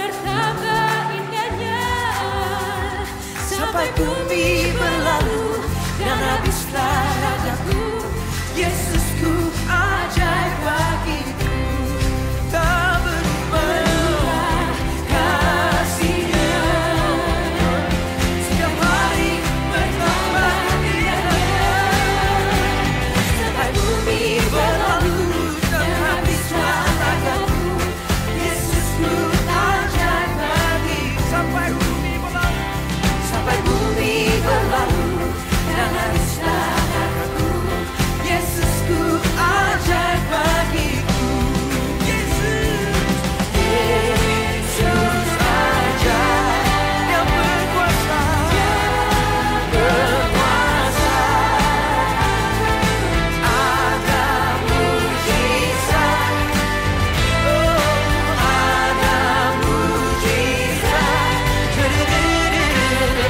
Betapa indahnya sampai bumi berlalu dan habislah ragaku. Yesusku ajaib bagiku, tak berubah kasih-Nya. Setiap hari bertambah indahnya sampai bumi berlalu dan habislah ragaku. Yesusku ajaib bagiku, sampai bumi berlalu dan habislah ragaku. Yesusku ajaib bagiku. Yesus ajaib yang berkuasa, ada mujizat, ada mujizat,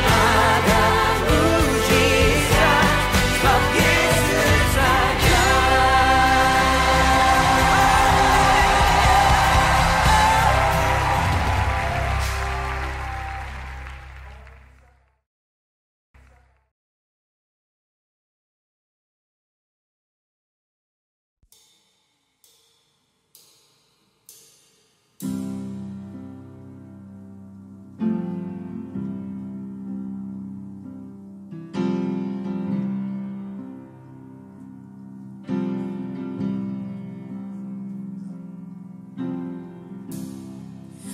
ada mujizat, sebab Yesus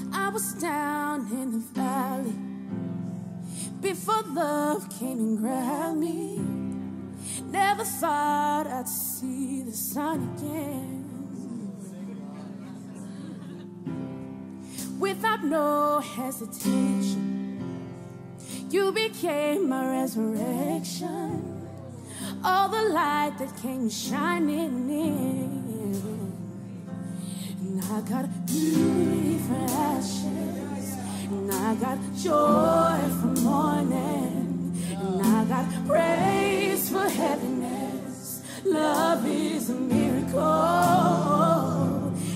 I was down in the valley before love came and grabbed me. Never thought I'd see the sun again. Without no hesitation, you became my resurrection. All the light that came shining in. And I got beauty for ashes, and I got joy for mourning, and I got praise for heaviness. Love is a miracle.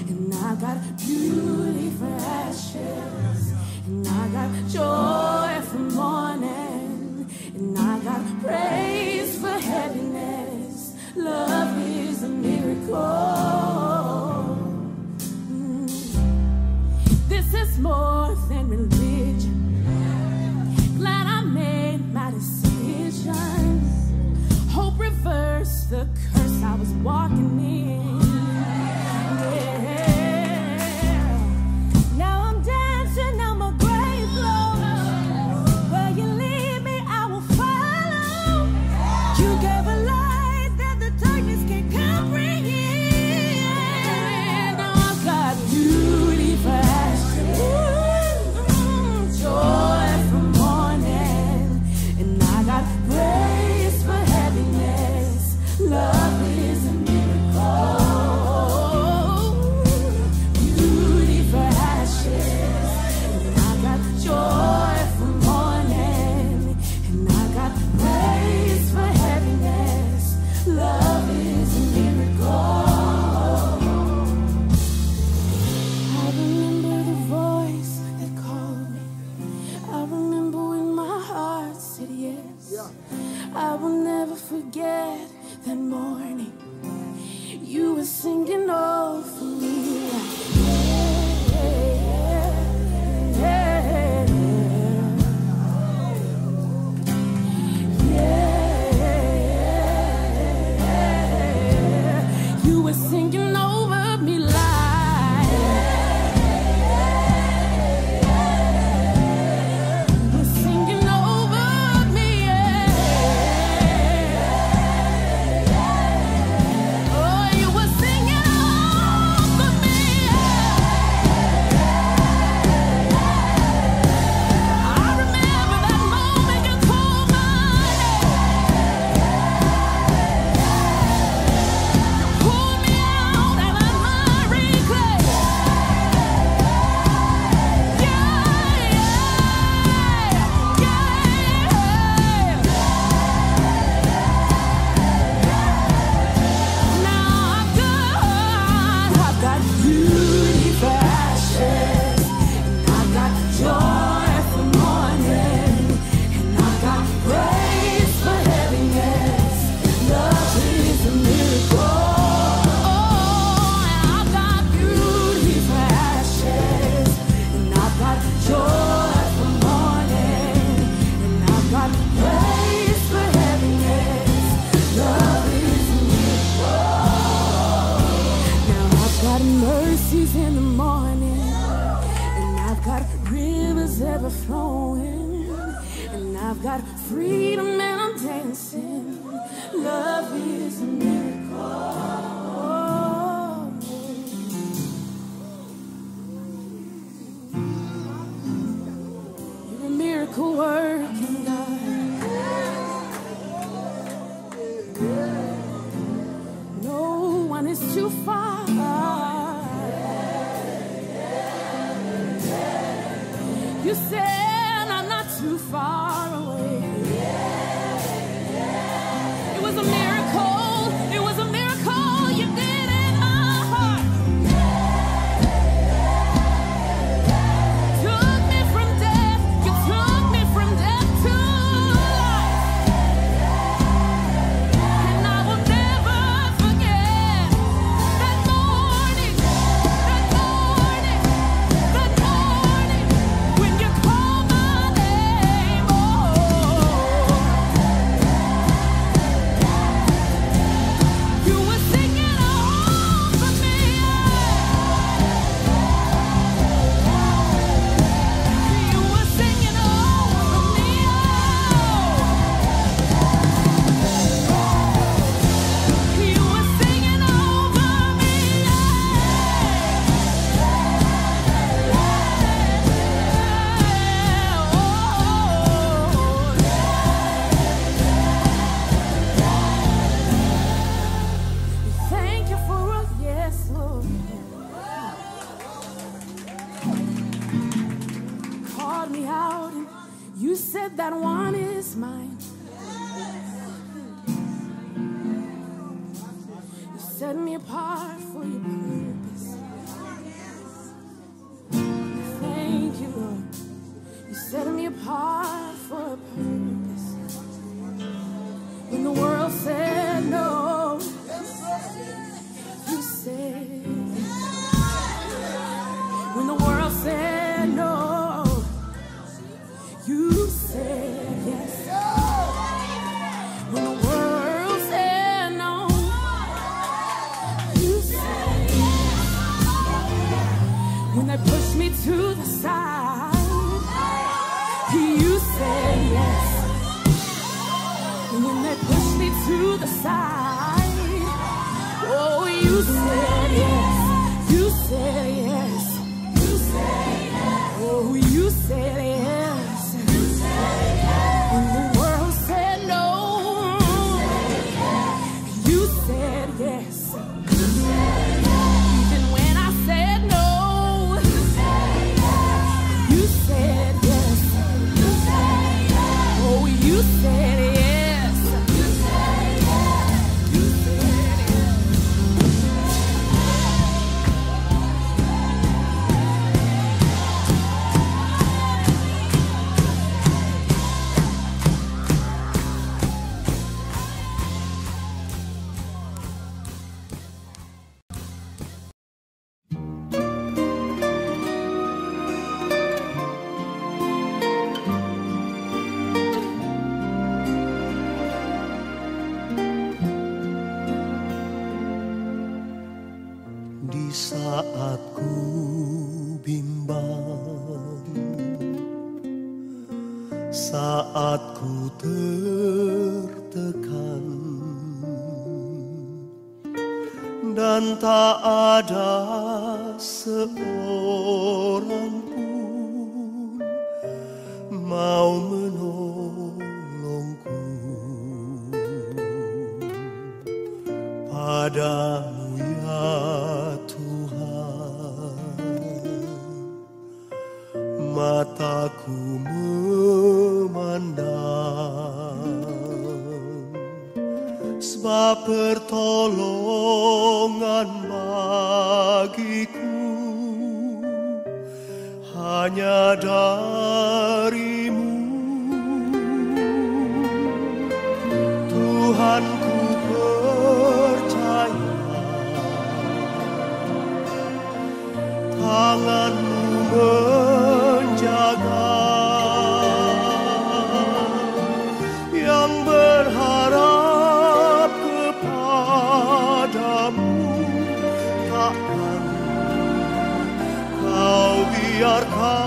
And I got beauty for ashes, and I got joy for mourning, and I got praise for heaviness. Love is a miracle. This is more than religion. Glad I made my decision. Hope reversed the curse I was walking in. Yeah. Now I'm dancing on my grave floor. Where you lead me, I will follow. You gave a light that the darkness can't comprehend. Now I've got beauty for joy for morning, and I got praise for heaviness. Love is a miracle. overflowing, and I've got freedom and I'm dancing. Love is a miracle. You're a miracle working God. No one is too far. You said I'm not too far away. It was a miracle. It was a miracle you did in my heart. Took me from death. You took me from death to life. And I will never forget that morning, that morning, that morning when you called my name. Oh, you were singing over me. You were singing over me. You were singing over me. Thank you for a yes, Lord. Called me out and you said that one is mine. You set me apart for your purpose. Thank you, Lord. You set me apart for a purpose. When the world said no, you said yes. When the world said no, you said yes. When the world said no, you said yes. When they pushed me to the side, you said yes. And when they pushed me to the side, oh, you said yes. You said yes. You said yes. Oh, you said yes. You said yes. When the world said no, you said yes. You said yes. Even when I said no, you said yes. You said yes. You said yes. Oh, you said yes. You said yes. You said yes. Di saat ku bimbang, saat ku tertekan, dan tak ada seorang pun mau menolongku. Padamu ya Tuhan, mataku memandang, sebab pertolongan bagiku hanya darimu. Tuhan, ku percaya tangan-Mu menjaga, yang berharap kepadamu takkan Kau biarkan.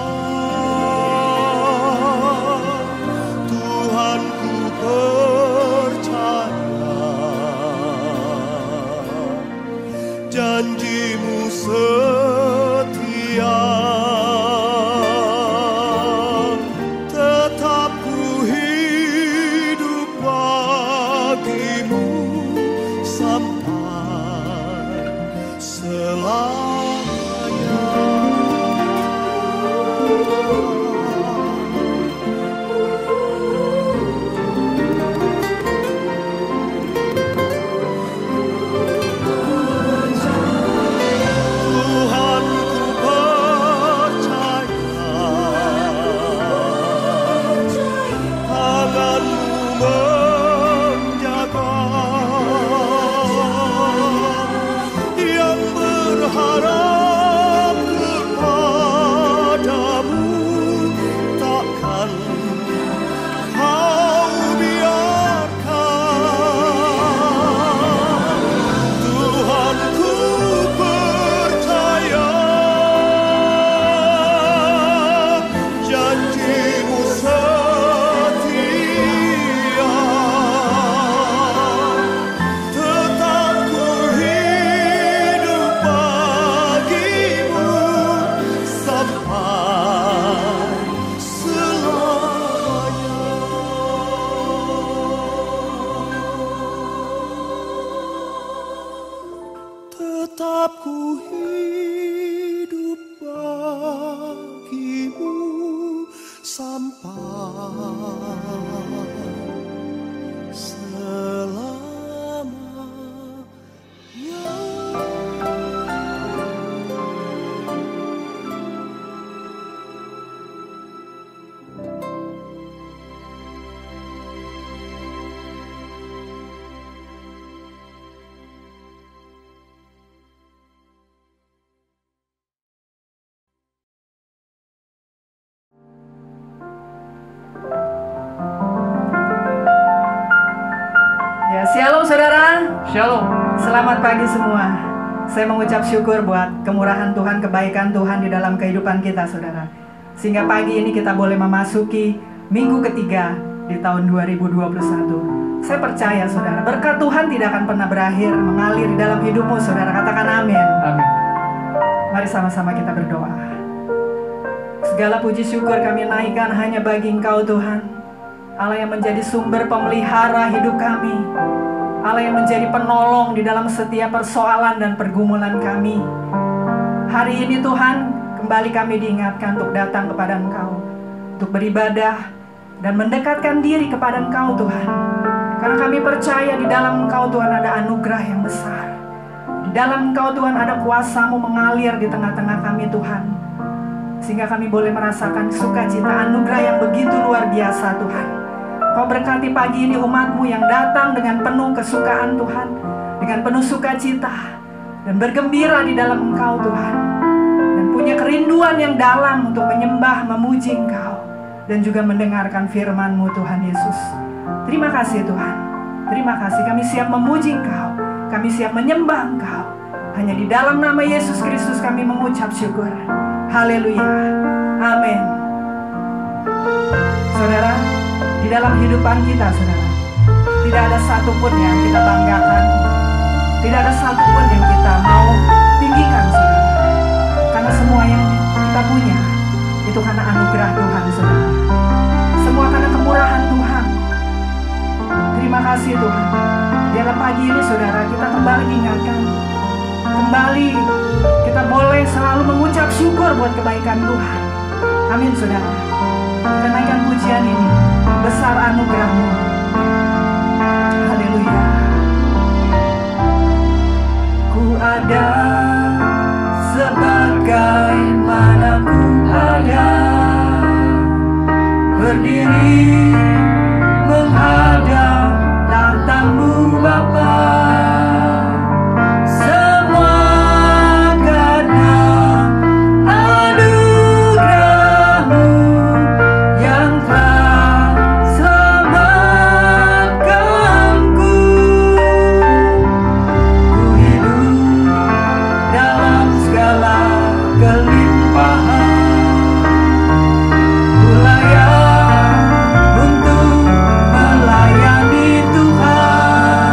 Ya, shalom saudara. Shalom. Selamat pagi semua. Saya mengucap syukur buat kemurahan Tuhan, kebaikan Tuhan di dalam kehidupan kita saudara. Sehingga pagi ini kita boleh memasuki minggu ketiga di tahun 2021. Saya percaya saudara, berkat Tuhan tidak akan pernah berakhir mengalir di dalam hidupmu saudara. Katakan amin. Amin. Mari sama-sama kita berdoa. Segala puji syukur kami naikkan hanya bagi Engkau Tuhan, Allah yang menjadi sumber pemelihara hidup kami, Allah yang menjadi penolong di dalam setiap persoalan dan pergumulan kami. Hari ini Tuhan, kembali kami diingatkan untuk datang kepada Engkau, untuk beribadah dan mendekatkan diri kepada Engkau Tuhan. Karena kami percaya di dalam Engkau Tuhan ada anugerah yang besar. Di dalam Engkau Tuhan ada kuasa-Mu mengalir di tengah-tengah kami Tuhan. Sehingga kami boleh merasakan sukacita anugerah yang begitu luar biasa Tuhan. Kau berkati pagi ini umat-Mu yang datang dengan penuh kesukaan Tuhan, dengan penuh sukacita, dan bergembira di dalam Engkau Tuhan. Dan punya kerinduan yang dalam untuk menyembah, memuji Engkau, dan juga mendengarkan firman-Mu Tuhan Yesus. Terima kasih Tuhan. Terima kasih, kami siap memuji Engkau, kami siap menyembah Engkau. Hanya di dalam nama Yesus Kristus kami mengucap syukur. Haleluya. Amin. Saudara, di dalam kehidupan kita saudara, tidak ada satupun yang kita banggakan, tidak ada satupun yang kita mau tinggikan saudara. Karena semua yang kita punya itu karena anugerah Tuhan saudara. Semua karena kemurahan Tuhan. Terima kasih Tuhan. Di dalam pagi ini saudara, kita kembali diingatkan, kembali kita boleh selalu mengucap syukur buat kebaikan Tuhan. Amin saudara. Kita naikkan pujian ini, besar anugerah-Mu. Haleluya. Ku ada sebagaimana ku ada, berdiri menghadap tahta-Mu Bapa. Untuk melayani Tuhan.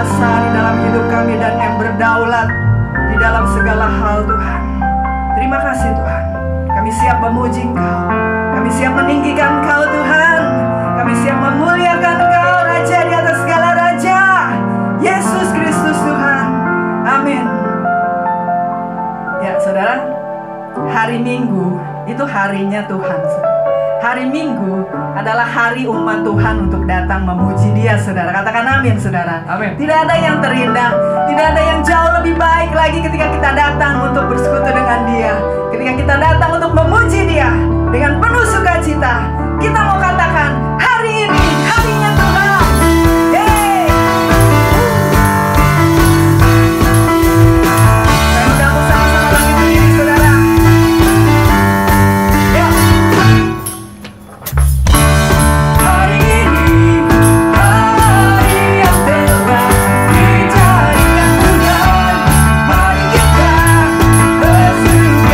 berkuasa di dalam hidup kami dan yang berdaulat di dalam segala hal Tuhan. Terima kasih Tuhan. Kami siap memuji Engkau. Kami siap meninggikan Engkau Tuhan. Kami siap memuliakan Engkau, Raja di atas segala Raja, Yesus Kristus Tuhan. Amin. Ya saudara, hari Minggu itu harinya Tuhan. Hari Minggu adalah hari umat Tuhan untuk datang memuji Dia, saudara. Katakan amin, saudara. Amin. Tidak ada yang terindah, tidak ada yang jauh lebih baik lagi ketika kita datang untuk bersekutu dengan Dia. Ketika kita datang untuk memuji Dia dengan penuh sukacita, kita mau katakan, hari ini harinya Tuhan. Yeay. Dan udah sama-sama lagi berdiri, saudara. Ya. Hari ini hari yang terbaik dijadikan Tuhan. Mari kita bersuka.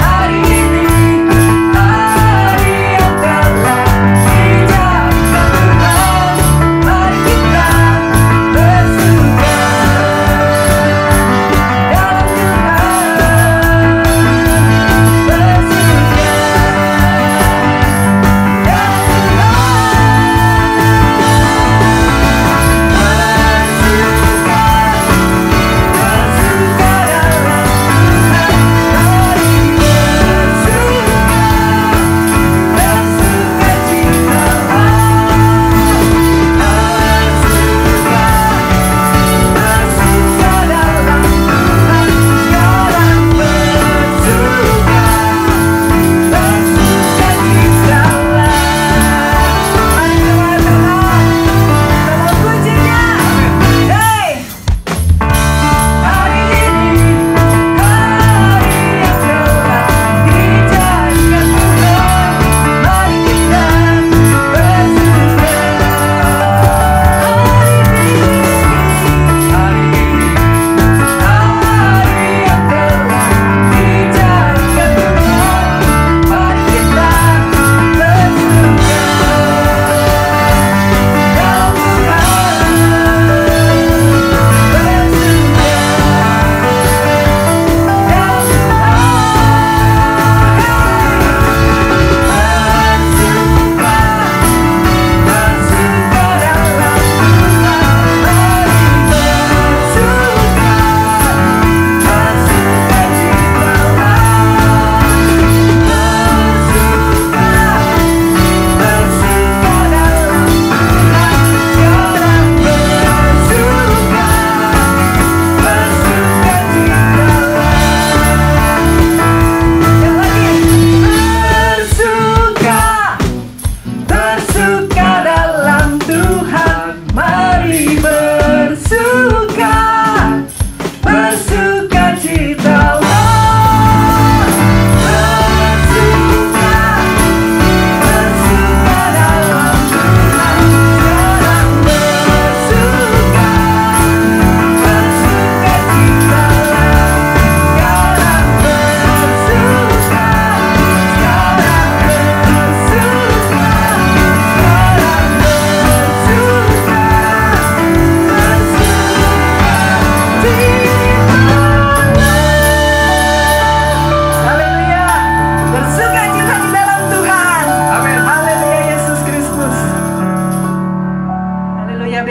Hari ini hari yang terbaik dijadikan Tuhan. Mari kita bersuka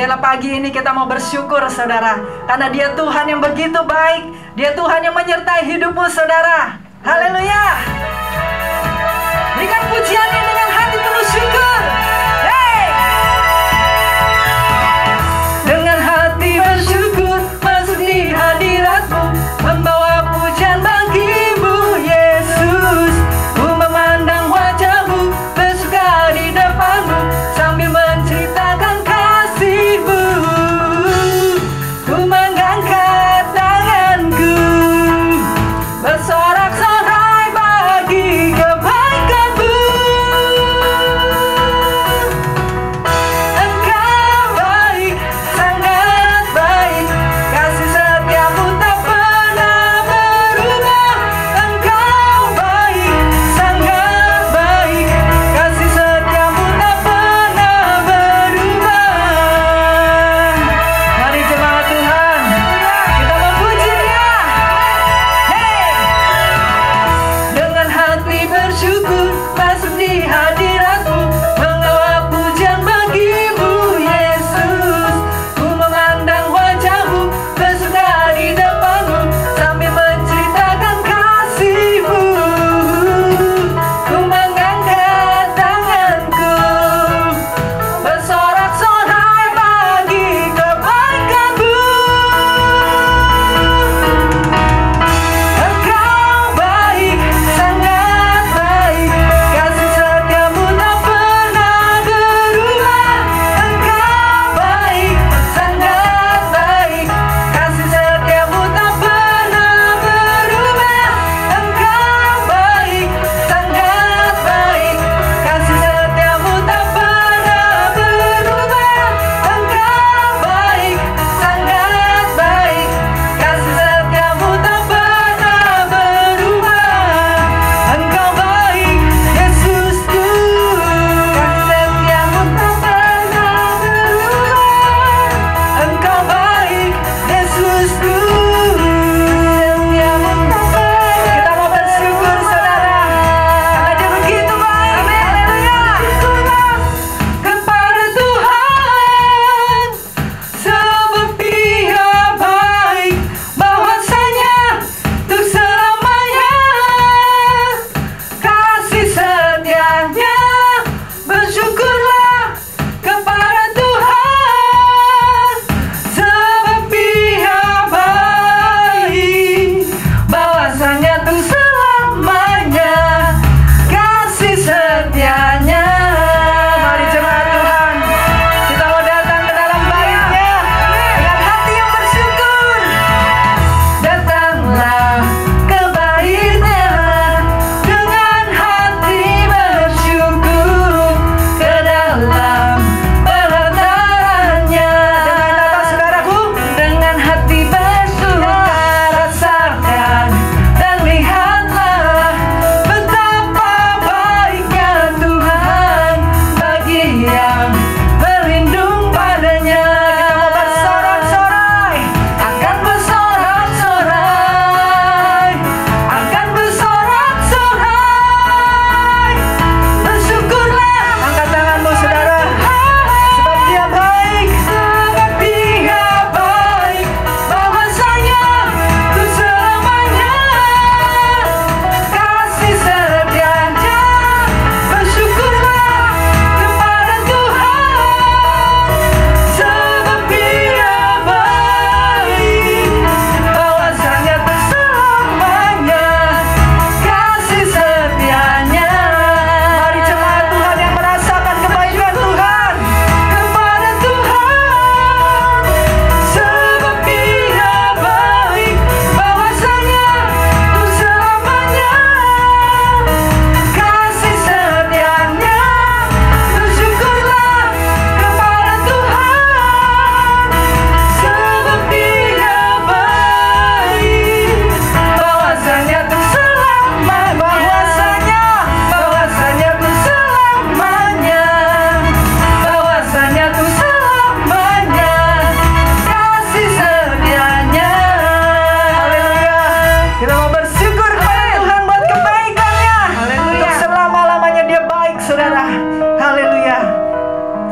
dalam pagi ini kita mau bersyukur saudara, karena Dia Tuhan yang begitu baik. Dia Tuhan yang menyertai hidupmu saudara. Haleluya. Berikan pujiannya dengan hati penuh syukur. Hey! Dengan hati bersyukur masuk di hadirat-Mu, membawa pujian bagimu Yesus. Ku memandang wajah-Mu, bersuka di depan-Mu, sambil menceritakan kasih-Mu. Ku mengangkat tanganku, bersorak-sorai bagi kebaikan-Mu.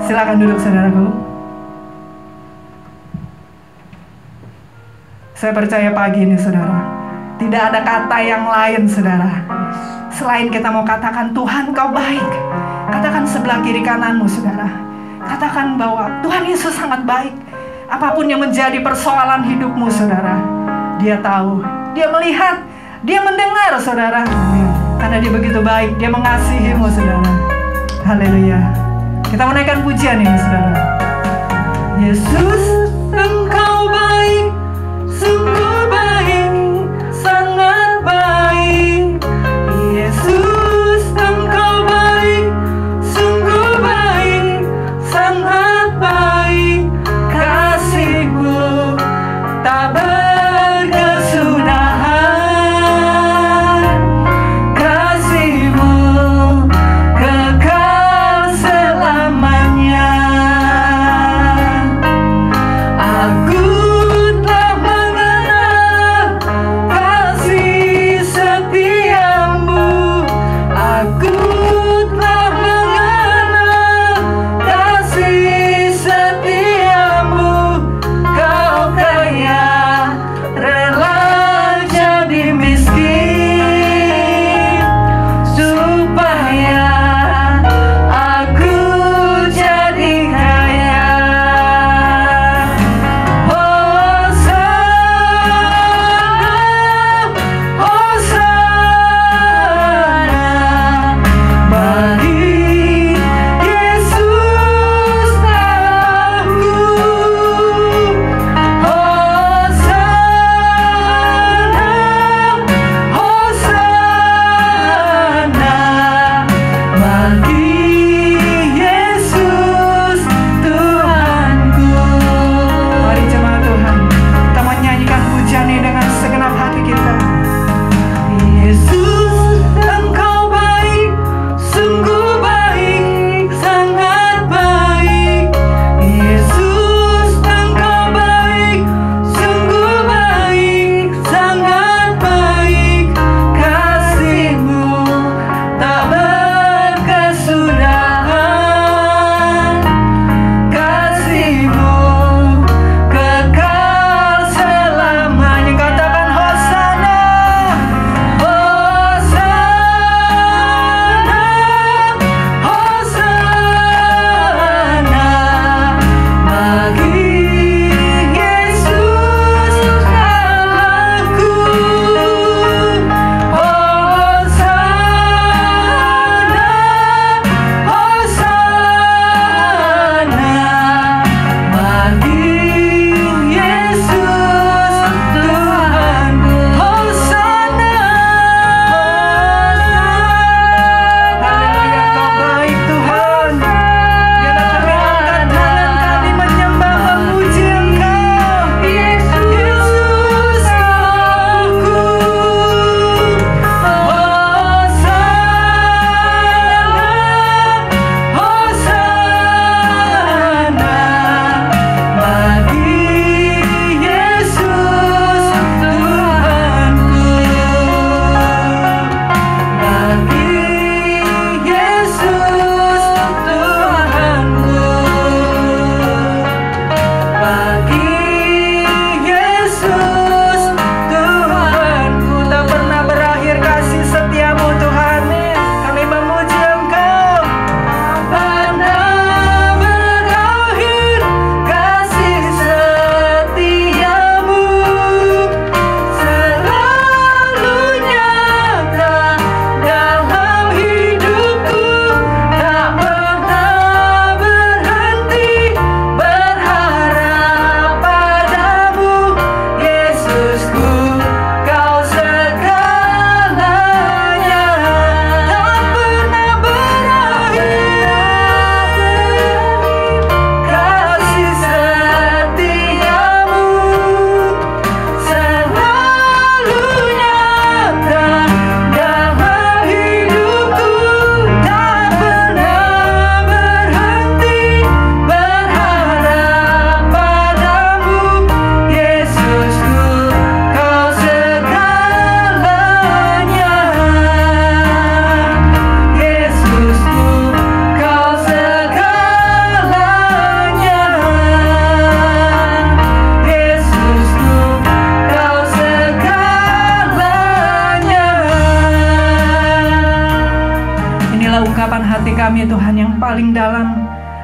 Silakan duduk saudaraku. Saya percaya pagi ini saudara, tidak ada kata yang lain saudara, selain kita mau katakan Tuhan kau baik. Katakan sebelah kiri kananmu saudara, katakan bahwa Tuhan Yesus sangat baik. Apapun yang menjadi persoalan hidupmu saudara, Dia tahu, Dia melihat, Dia mendengar saudara. Karena Dia begitu baik, Dia mengasihimu saudara. Haleluya. Kita menaikkan pujian ini saudara. Yesus, Engkau baik, sungguh baik, sangat baik. Yesus, Engkau baik, sungguh baik, sangat baik. Kasih-Mu tak berkesudahan, kasih-Mu kekal selamanya. Aku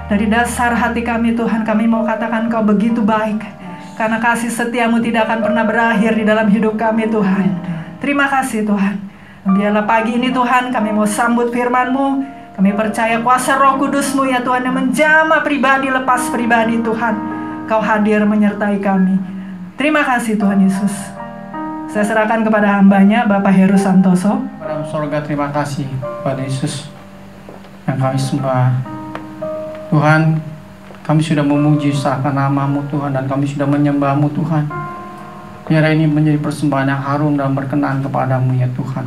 Dari dasar hati kami Tuhan, kami mau katakan Kau begitu baik. Karena kasih setiamu tidak akan pernah berakhir di dalam hidup kami Tuhan. Terima kasih Tuhan. Biarlah pagi ini Tuhan kami mau sambut firman-Mu. Kami percaya kuasa Roh Kudus-Mu ya Tuhan yang menjamah pribadi lepas pribadi Tuhan. Kau hadir menyertai kami. Terima kasih Tuhan Yesus. Saya serahkan kepada hamba-Nya Bapak Heru Santoso. Pada surga, terima kasih kepada Yesus yang kami sembah. Tuhan, kami sudah memuji seakan nama-Mu Tuhan, dan kami sudah menyembah-Mu Tuhan. Biar ini menjadi persembahan yang harum dan berkenan kepada-Mu ya Tuhan.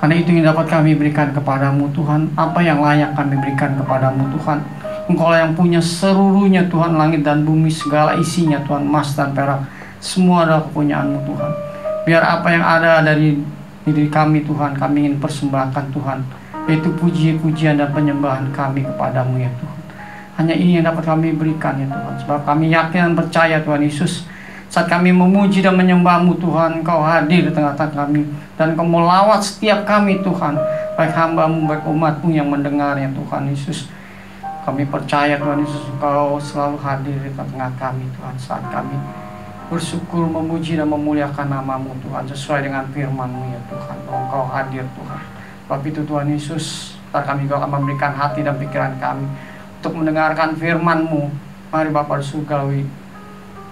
Karena itu yang dapat kami berikan kepada-Mu Tuhan. Apa yang layak kami berikan kepada-Mu Tuhan. Engkau yang punya seluruhnya Tuhan, langit dan bumi segala isinya Tuhan, emas dan perak, semua adalah kepunyaan-Mu Tuhan. Biar apa yang ada dari diri kami Tuhan, kami ingin persembahkan Tuhan, yaitu puji-pujian dan penyembahan kami kepada-Mu ya Tuhan. Hanya ini yang dapat kami berikan ya Tuhan. Sebab kami yakin dan percaya Tuhan Yesus, saat kami memuji dan menyembah-Mu Tuhan, Engkau hadir di tengah-tengah kami, dan Engkau melawat setiap kami Tuhan, baik hamba-Mu, baik umat-Mu yang mendengarnya Tuhan Yesus. Kami percaya Tuhan Yesus, Engkau selalu hadir di tengah kami Tuhan, saat kami bersyukur, memuji dan memuliakan nama-Mu Tuhan, sesuai dengan firman-Mu ya Tuhan. Engkau hadir Tuhan. Sebab itu Tuhan Yesus, kami juga akan memberikan hati dan pikiran kami untuk mendengarkan firman-Mu. Mari Bapa surgawi,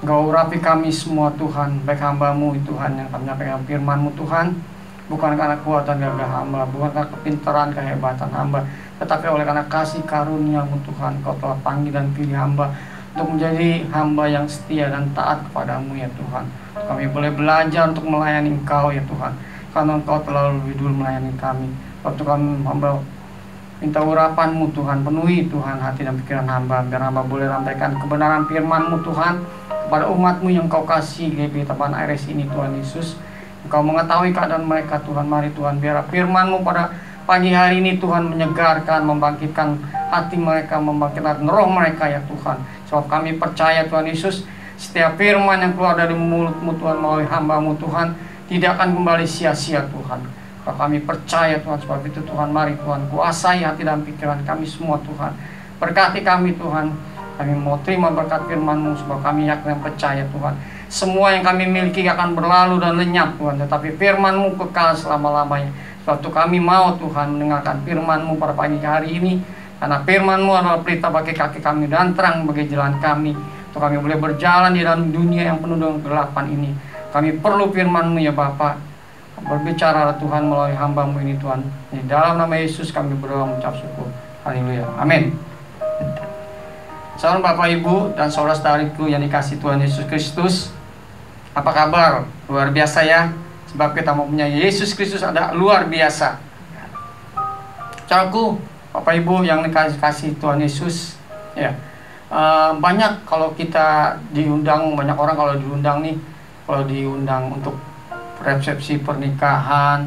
Engkau urapi kami semua Tuhan, baik hamba-Mu Tuhan yang kami menyampaikan firman-Mu Tuhan, bukan karena kuatan gagah hamba, bukan karena kepintaran kehebatan hamba, tetapi oleh karena kasih karunia-Mu Tuhan. Kau telah panggil dan pilih hamba untuk menjadi hamba yang setia dan taat kepada-Mu ya Tuhan. Kami boleh belajar untuk melayani Engkau ya Tuhan, karena Engkau telah lebih dulu melayani kami. Waktu kami hamba minta urapan-Mu Tuhan, penuhi Tuhan hati dan pikiran hamba, biar hamba boleh sampaikan kebenaran firman-Mu Tuhan kepada umat-Mu yang Kau kasih di taman Aires ini Tuhan Yesus. Engkau mengetahui keadaan mereka Tuhan. Mari Tuhan, biar firman-Mu pada pagi hari ini Tuhan menyegarkan, membangkitkan hati mereka, membangkitkan roh mereka ya Tuhan. Sebab kami percaya Tuhan Yesus, setiap firman yang keluar dari mulut-Mu Tuhan melalui hamba-Mu Tuhan tidak akan kembali sia-sia Tuhan. Kami percaya Tuhan, sebab itu Tuhan, mari Tuhan kuasai hati dan pikiran kami semua Tuhan. Berkati kami Tuhan. Kami mau terima berkat firman-Mu, sebab kami yakin dan percaya Tuhan, semua yang kami miliki akan berlalu dan lenyap Tuhan, tetapi firman-Mu kekal selama-lamanya. Sebab itu kami mau Tuhan mendengarkan firman-Mu pada pagi hari ini, karena firman-Mu adalah pelita bagi kaki kami dan terang bagi jalan kami, untuk kami boleh berjalan di dalam dunia yang penuh dengan kegelapan ini. Kami perlu firman-Mu ya Bapa. Berbicara Tuhan melalui hamba-Mu ini Tuhan. Di dalam nama Yesus kami berdoa mengucap syukur. Haleluya. Amin. Salam Bapak Ibu dan saudara-saudariku yang dikasihi Tuhan Yesus Kristus. Apa kabar? Luar biasa ya. Sebab kita mempunyai Yesus Kristus ada luar biasa. Saudaraku, Bapak Ibu yang dikasihi Tuhan Yesus, ya. Banyak kalau kita diundang, banyak orang kalau diundang nih, kalau diundang untuk resepsi pernikahan,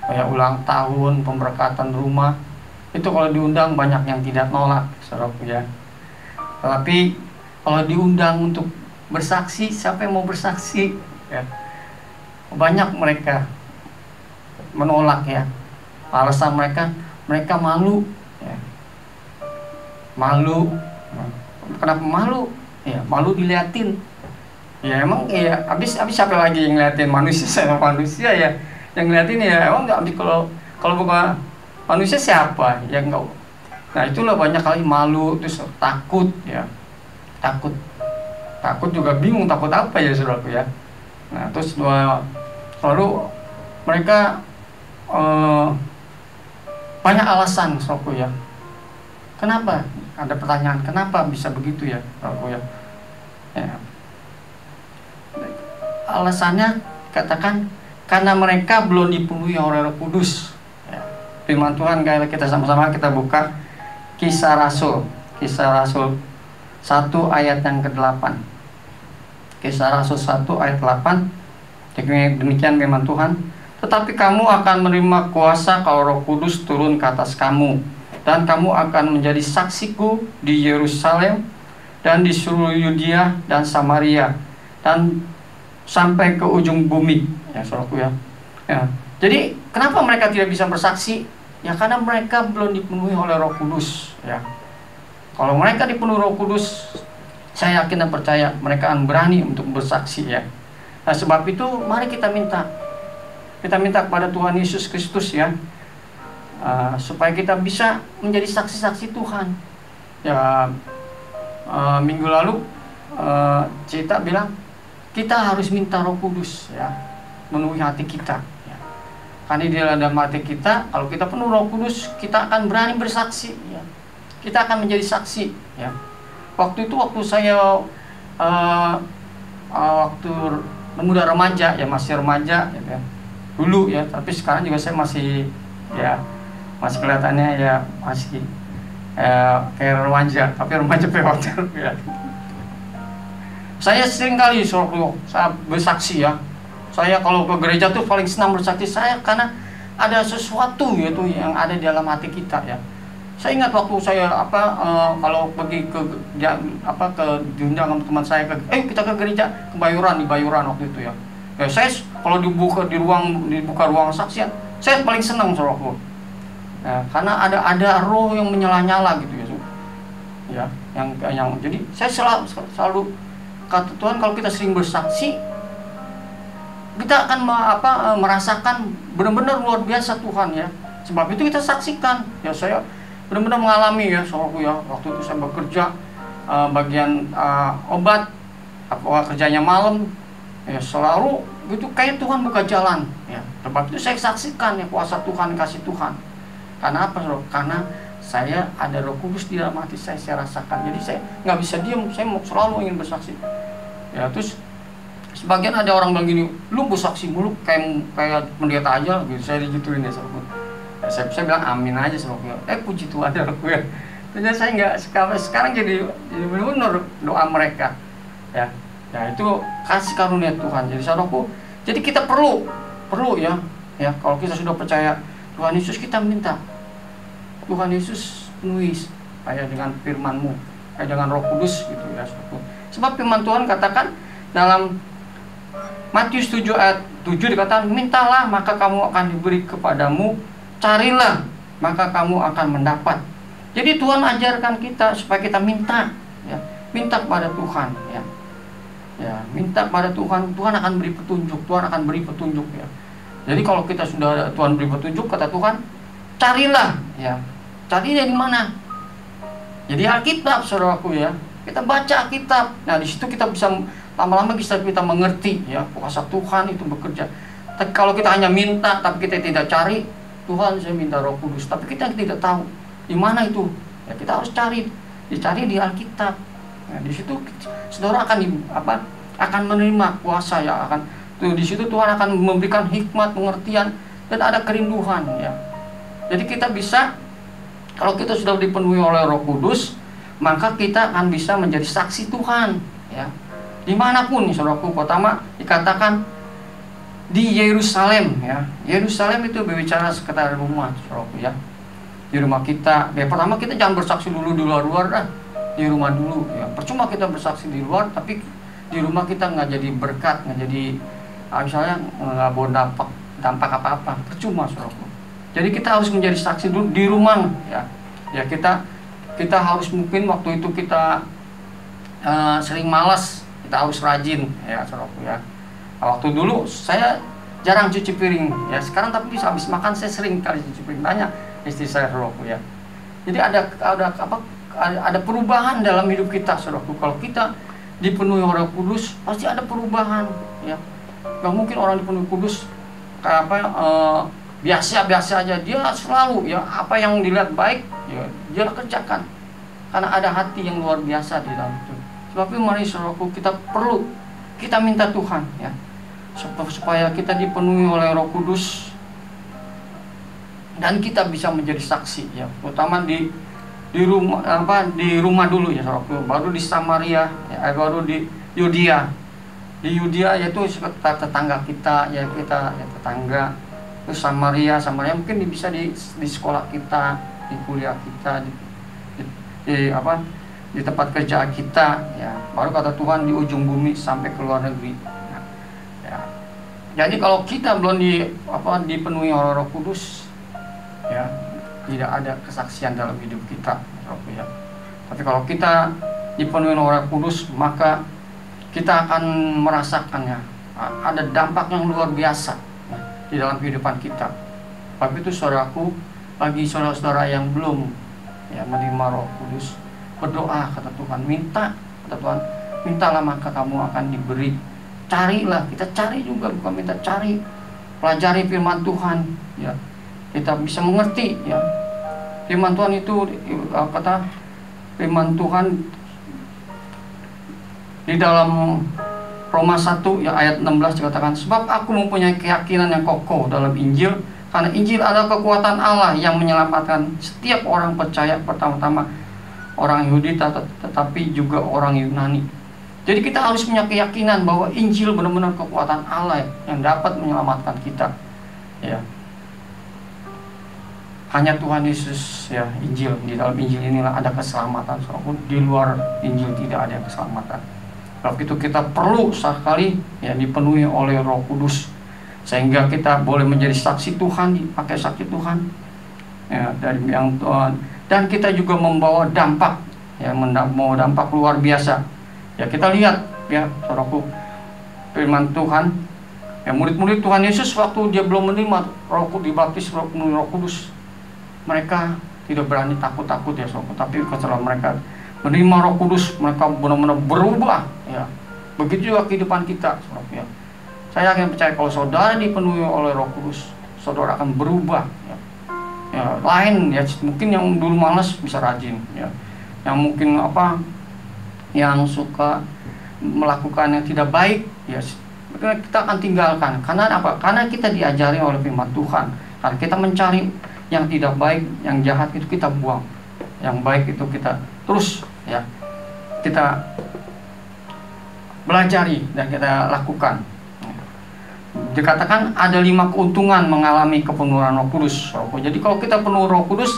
kayak ulang tahun, pemberkatan rumah, itu kalau diundang banyak yang tidak nolak, saudaraku ya. Tapi kalau diundang untuk bersaksi, siapa yang mau bersaksi? Ya. Banyak mereka menolak ya. Alasan mereka malu. Ya. Malu. Kenapa malu? Ya, malu diliatin. Ya emang ya habis siapa lagi yang ngeliatin, manusia sama manusia ya yang ngeliatin ya. Emang nggak, kalau bukan manusia siapa yang enggak. Nah itulah banyak kali malu, terus takut ya, takut juga bingung takut apa ya saudaraku ya. Nah terus lalu mereka banyak alasan saudaraku ya. Kenapa? Ada pertanyaan, kenapa bisa begitu ya saudaraku ya. Ya. Alasannya katakan karena mereka belum dipenuhi oleh Roh Kudus ya. Firman Tuhan, kita sama-sama kita buka Kisah Rasul 1 ayat yang ke-8. Kisah Rasul 1 ayat 8. Demikian firman Tuhan, tetapi kamu akan menerima kuasa kalau Roh Kudus turun ke atas kamu, dan kamu akan menjadi saksiku di Yerusalem dan di seluruh Yudea dan Samaria dan sampai ke ujung bumi ya saudaraku ya. Ya. Jadi kenapa mereka tidak bisa bersaksi? Ya karena mereka belum dipenuhi oleh Roh Kudus ya. Kalau mereka dipenuhi Roh Kudus, saya yakin dan percaya mereka akan berani untuk bersaksi ya. Nah, sebab itu mari kita minta kepada Tuhan Yesus Kristus ya, supaya kita bisa menjadi saksi-saksi Tuhan. Ya, minggu lalu Cita bilang kita harus minta Roh Kudus ya, memenuhi hati kita. Ya. Karena di dalam hati kita, kalau kita penuh Roh Kudus, kita akan berani bersaksi. Ya. Kita akan menjadi saksi. Ya. Waktu saya waktu muda remaja ya, masih remaja gitu ya. Dulu ya, tapi sekarang juga saya masih kelihatannya ya masih kayak remaja, tapi remaja pewater ya. Saya sering kali saya bersaksi ya. Saya kalau ke gereja tuh paling senang bersaksi saya karena ada sesuatu yaitu yang ada di dalam hati kita ya. Saya ingat waktu saya kalau pergi ke diundang sama teman saya kita ke gereja di Bayoran waktu itu ya. Ya saya kalau dibuka ruang saksian, saya paling senang saudaraku. Ya, karena ada roh yang menyala-nyala gitu ya. Ya, yang jadi saya selalu kata Tuhan, kalau kita sering bersaksi, kita akan merasakan benar-benar luar biasa Tuhan ya. Sebab itu kita saksikan. Ya saya benar-benar mengalami ya saudaraku ya. Waktu itu saya bekerja bagian obat, kerjanya malam. Ya selalu gitu kayak Tuhan buka jalan ya. Sebab itu saya saksikan ya kuasa Tuhan, kasih Tuhan. Karena apa saudara? Karena saya ada Roh Kudus di dalam hati saya rasakan. Jadi saya nggak bisa diam, saya selalu ingin bersaksi. Ya terus sebagian ada orang bilang gini, lu bersaksi mulu kayak pendeta aja gitu. Saya digituin ya saudara. Ya, saya bilang amin aja saudara. Puji Tuhan ya aku ya. Jadi saya nggak sekarang jadi benar doa mereka. Ya itu kasih karunia Tuhan. Jadi saudaraku, jadi kita perlu ya kalau kita sudah percaya Tuhan Yesus, kita minta Tuhan Yesus penuhi kayak dengan firman-Mu, kayak dengan Roh Kudus gitu ya. Sebab firman Tuhan katakan dalam Matius 7 ayat 7 dikatakan, mintalah maka kamu akan diberi kepadamu, carilah maka kamu akan mendapat. Jadi Tuhan ajarkan kita supaya kita minta ya, minta kepada Tuhan ya. Ya, minta kepada Tuhan, Tuhan akan beri petunjuk, ya. Jadi kalau kita sudah Tuhan beri petunjuk, kata Tuhan, carilah ya. Cari dari mana? Jadi Alkitab saudaraku ya. Kita baca Alkitab. Nah, di situ kita bisa lama-lama kita mengerti ya kuasa Tuhan itu bekerja. Tapi kalau kita hanya minta tapi kita tidak cari, Tuhan saya minta Roh Kudus, tapi kita tidak tahu di mana itu. Ya, kita harus dicari di Alkitab. Nah, di situ saudara akan menerima kuasa ya, di situ Tuhan akan memberikan hikmat, pengertian, dan ada kerinduan ya. Jadi kita bisa, kalau kita sudah dipenuhi oleh Roh Kudus, maka kita akan bisa menjadi saksi Tuhan ya. Dimanapun nih saudaraku, pertama dikatakan di Yerusalem ya. Yerusalem itu berbicara sekitar rumah saudaraku ya. Di rumah kita, pertama kita jangan bersaksi dulu di luar-luar dah. Di rumah dulu ya. Percuma kita bersaksi di luar tapi di rumah kita nggak jadi berkat, nggak jadi misalnya nggak bawa dampak apa-apa, percuma saudaraku. Jadi kita harus menjadi saksi dulu di rumah ya. Ya kita harus, mungkin waktu itu kita sering malas, kita harus rajin ya saudaraku ya. Waktu dulu saya jarang cuci piring ya, sekarang tapi bisa habis makan saya sering kali cuci piring, tanya istri saya saudaraku ya. Jadi ada perubahan dalam hidup kita saudaraku. Kalau kita dipenuhi Roh Kudus, pasti ada perubahan ya. Gak mungkin orang dipenuhi Kudus kayak biasa aja. Dia selalu ya, apa yang dilihat baik ya dia kerjakan, karena ada hati yang luar biasa di dalam itu. Sebab itu mari saudaraku, kita minta Tuhan ya, supaya kita dipenuhi oleh Roh Kudus dan kita bisa menjadi saksi ya, terutama di rumah dulu ya saudaraku, baru di Samaria ya, baru di Yudea. Di Yudea yaitu tetangga kita ya, tetangga. Terus Samaria mungkin bisa di sekolah kita, di kuliah kita, di tempat kerja kita ya. Baru kata Tuhan di ujung bumi sampai ke luar negeri ya. Jadi kalau kita belum dipenuhi oleh Roh Kudus ya, tidak ada kesaksian dalam hidup kita ya. Tapi kalau kita dipenuhi oleh Roh Kudus, maka kita akan merasakannya. Ada dampak yang luar biasa di dalam kehidupan kita. Tapi itu saudaraku, bagi saudara-saudara yang belum menerima Roh Kudus, berdoa kata Tuhan, minta kata Tuhan, mintalah maka kamu akan diberi. Carilah, kita cari juga, bukan minta, cari, pelajari firman Tuhan, ya, kita bisa mengerti, ya, firman Tuhan itu kata firman Tuhan di dalam Roma 1 ya ayat 16 dikatakan, sebab aku mempunyai keyakinan yang kokoh dalam Injil, karena Injil adalah kekuatan Allah yang menyelamatkan setiap orang percaya, pertama-tama orang Yahudi tetapi juga orang Yunani. Jadi kita harus punya keyakinan bahwa Injil benar-benar kekuatan Allah yang dapat menyelamatkan kita. Ya. Hanya Tuhan Yesus, ya, Injil, di dalam Injil inilah ada keselamatan. Di luar Injil tidak ada keselamatan. Kalau itu kita perlu sekali ya dipenuhi oleh Roh Kudus, sehingga kita boleh menjadi saksi Tuhan, dipakai saksi Tuhan, ya, dari yang Tuhan, dan kita juga membawa dampak, ya, membawa dampak luar biasa. Ya, kita lihat, ya, saudaraku, firman Tuhan, ya, murid-murid Tuhan Yesus waktu dia belum menerima Roh Kudus, dibaptis Roh Kudus, mereka tidak berani takut-takut, ya, saudaraku. Tapi setelah mereka menerima Roh Kudus, mereka benar-benar berubah, ya. Begitu juga kehidupan kita, saudaraku, ya. Saya yakin percaya kalau saudara dipenuhi oleh Roh Kudus, saudara akan berubah, ya. Ya, lain, ya, mungkin yang dulu malas bisa rajin, ya. Yang mungkin yang suka melakukan yang tidak baik, ya, kita akan tinggalkan. Karena apa? Karena kita diajari oleh firman Tuhan. Karena kita mencari yang tidak baik, yang jahat itu kita buang, yang baik itu kita terus, ya, kita belajari dan kita lakukan. Dikatakan ada 5 keuntungan mengalami kepenuhan Roh Kudus. Jadi kalau kita penuh Roh Kudus,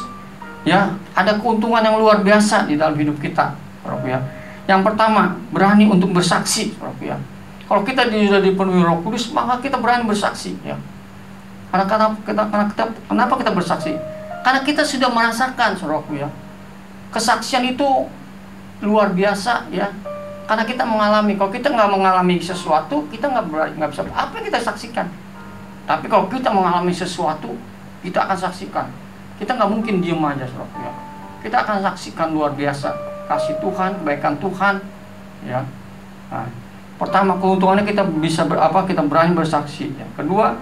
ya, ada keuntungan yang luar biasa di dalam hidup kita, ya. Yang pertama, berani untuk bersaksi, ya. Kalau kita sudah dipenuhi Roh Kudus, maka kita berani bersaksi, ya. Kenapa kita bersaksi? Karena kita sudah merasakan, saudaraku, ya, kesaksian itu luar biasa, ya. Karena kita mengalami. Kalau kita nggak mengalami sesuatu, kita nggak bisa apa yang kita saksikan. Tapi kalau kita mengalami sesuatu, kita akan saksikan. Kita nggak mungkin diem aja, saudaraku, ya. Kita akan saksikan luar biasa kasih Tuhan, kebaikan Tuhan, ya. Nah, pertama keuntungannya kita bisa kita berani bersaksi, ya. Kedua,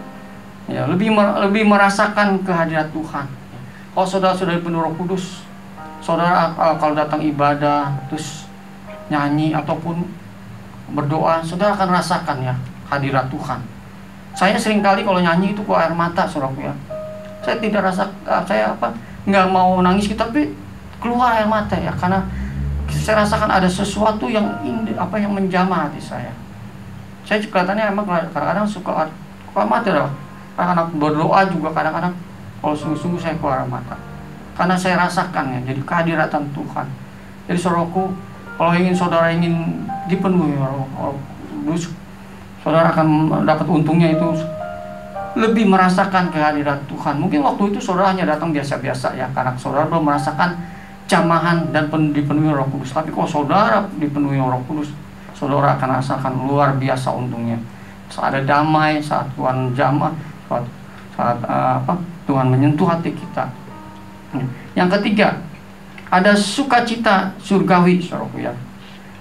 ya, lebih merasakan kehadiran Tuhan. Kalau saudara sudah penuh Roh Kudus, saudara kalau datang ibadah terus nyanyi ataupun berdoa, saudara akan rasakan, ya, hadirat Tuhan. Saya seringkali kalau nyanyi itu keluar air mata, saudaraku, ya. Saya tidak nggak mau nangis, tapi keluar air mata, ya, karena saya rasakan ada sesuatu yang menjamah hati saya. Saya kelihatannya emang kadang-kadang suka mati loh. Kadang-kadang berdoa juga kadang-kadang kalau sungguh-sungguh saya keluar mata. Karena saya rasakan, ya, jadi kehadiran Tuhan. Jadi saudaraku, kalau saudara ingin dipenuhi Roh Kudus, saudara akan dapat untungnya itu lebih merasakan kehadiran Tuhan. Mungkin waktu itu saudara hanya datang biasa-biasa, ya, karena saudara belum merasakan jamahan dan dipenuhi Roh Kudus. Tapi kalau saudara dipenuhi Roh Kudus, saudara akan rasakan luar biasa untungnya. Saat ada damai, saat Tuhan jamah, saat Tuhan menyentuh hati kita. Yang ketiga, ada sukacita surgawi, saudaraku, ya.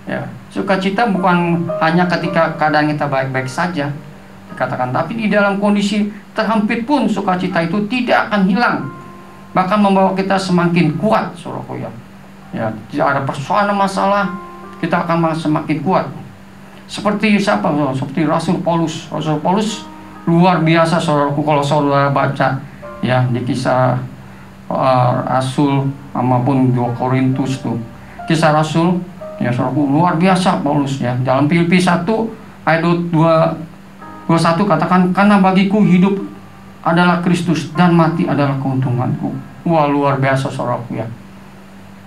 Ya, sukacita bukan hanya ketika keadaan kita baik-baik saja, dikatakan, tapi di dalam kondisi terhimpit pun sukacita itu tidak akan hilang. Bahkan membawa kita semakin kuat, saudaraku, ya. Ya, tidak ada persoalan masalah, kita akan semakin kuat. Seperti siapa? Seperti Rasul Paulus. Rasul Paulus luar biasa, saudaraku, kalau saudara baca, ya, di kisah Rasul maupun 2 Korintus tuh. Kisah Rasul, ya, saudaraku, luar biasa Paulus, ya. Dalam Filipi 1 ayat 21 katakan, karena bagiku hidup adalah Kristus dan mati adalah keuntunganku. Wah, luar biasa, saudaraku, ya.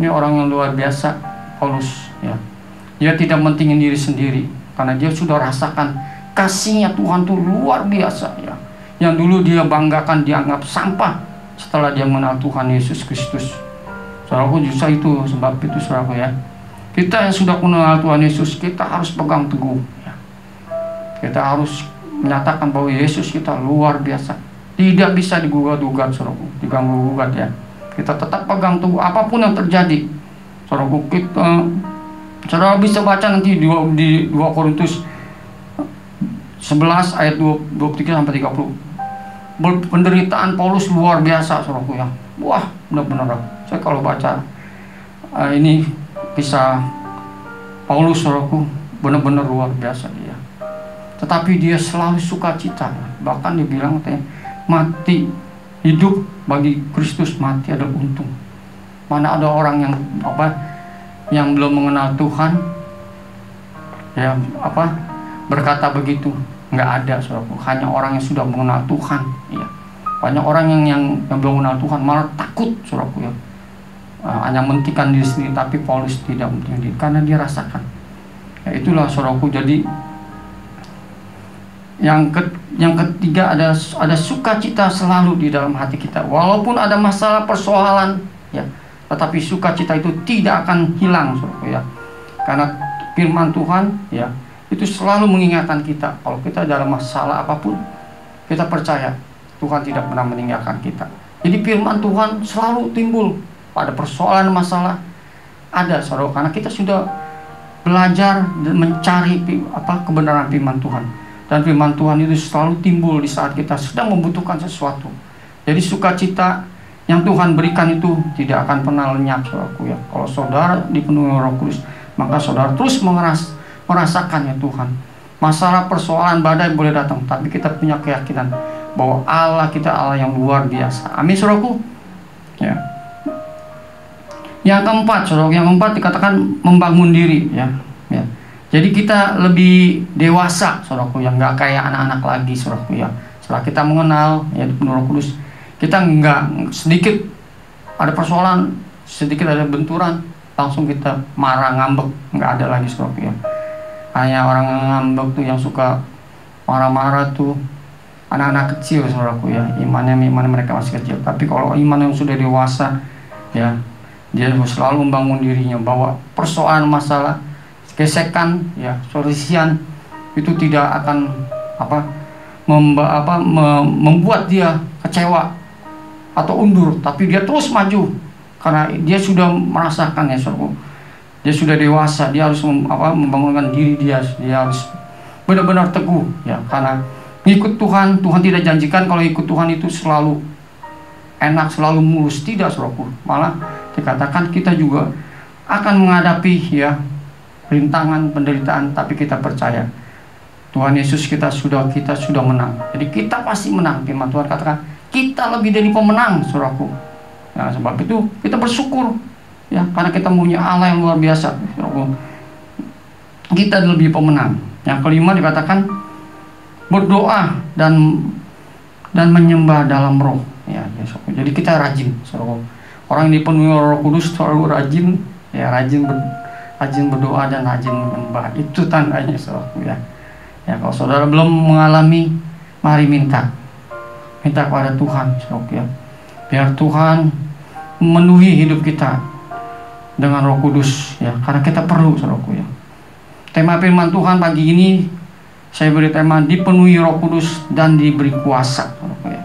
Ini orang yang luar biasa, Paulus, ya. Dia tidak mentingin diri sendiri karena dia sudah rasakan kasihnya Tuhan tuh luar biasa, ya. Yang dulu dia banggakan dianggap sampah, setelah dia mengenal Tuhan Yesus Kristus. Saudaraku, justru itu sebab itu saudaraku ya. Kita yang sudah kenal Tuhan Yesus, kita harus pegang teguh ya. Kita harus menyatakan bahwa Yesus kita luar biasa. Tidak bisa digugat-gugat saudaraku, diganggu-gugat ya. Kita tetap pegang teguh apapun yang terjadi. Saudaraku, saudara bisa baca nanti di 2 Korintus 11 ayat 23 sampai 30. Penderitaan Paulus luar biasa saudaraku ya. Wah, benar-benar. Saya kalau baca ini kisah Paulus saudaraku, benar-benar luar biasa dia. Tetapi dia selalu sukacita. Bahkan dia bilang katanya, mati hidup bagi Kristus, mati adalah untung. Mana ada orang yang belum mengenal Tuhan ya berkata begitu? Nggak ada saudaraku. Hanya orang yang sudah mengenal Tuhan ya. Banyak orang yang belum mengenal Tuhan malah takut saudaraku ya. Hanya mementingkan diri sendiri, tapi Paulus tidak mementingkan diri karena dia rasakan. Ya, itulah saudaraku. Jadi yang ketiga ada sukacita selalu di dalam hati kita. Walaupun ada masalah persoalan ya, tetapi sukacita itu tidak akan hilang saudaraku ya. Karena firman Tuhan ya itu selalu mengingatkan kita kalau kita dalam masalah apapun, kita percaya Tuhan tidak pernah meninggalkan kita. Jadi firman Tuhan selalu timbul pada persoalan masalah ada saudara, karena kita sudah belajar dan mencari kebenaran firman Tuhan. Dan firman Tuhan itu selalu timbul di saat kita sedang membutuhkan sesuatu. Jadi sukacita yang Tuhan berikan itu tidak akan pernah lenyap saudaraku ya. Kalau saudara dipenuhi Roh Kudus, maka saudara terus merasakannya Tuhan. Masalah persoalan badai boleh datang, tapi kita punya keyakinan bahwa Allah kita Allah yang luar biasa. Amin saudaraku ya. Yang keempat saudaraku, yang keempat dikatakan membangun diri ya. Jadi kita lebih dewasa saudaraku, yang nggak kayak anak-anak lagi saudaraku ya. Setelah kita mengenal ya dipenuhi Roh Kudus, kita nggak sedikit ada persoalan, sedikit ada benturan, langsung kita marah ngambek, nggak ada lagi saudaraku ya. Hanya orang ngambek tuh yang suka marah-marah tuh anak-anak kecil saudaraku ya, iman mereka masih kecil. Tapi kalau iman yang sudah dewasa ya, dia selalu membangun dirinya bahwa persoalan masalah gesekan ya, solusian itu tidak akan membuat dia kecewa atau undur, tapi dia terus maju karena dia sudah merasakan ya saudaraku. Dia sudah dewasa, dia harus membangunkan diri dia harus benar-benar teguh ya, karena ikut Tuhan tidak janjikan kalau ikut Tuhan itu selalu enak, selalu mulus, tidak saudaraku. Malah dikatakan kita juga akan menghadapi ya rintangan, penderitaan, tapi kita percaya Tuhan Yesus kita sudah menang. Jadi kita pasti menang. Firman Tuhan katakan kita lebih dari pemenang saudaraku. Nah, sebab itu kita bersyukur ya, karena kita punya Allah yang luar biasa saudaraku. Kita lebih pemenang. Yang kelima dikatakan berdoa dan menyembah dalam roh ya, saudaraku. Jadi kita rajin saudaraku. Orang yang dipenuhi Roh Kudus selalu rajin ya, rajin berdoa dan rajin menyembah. Itu tandanya saudaraku ya. Ya, kalau saudara belum mengalami, mari minta kepada Tuhan saudaraku ya. Biar Tuhan memenuhi hidup kita dengan Roh Kudus ya, karena kita perlu saudaraku ya. Tema firman Tuhan pagi ini saya beri tema dipenuhi Roh Kudus dan diberi kuasa saudaraku ya.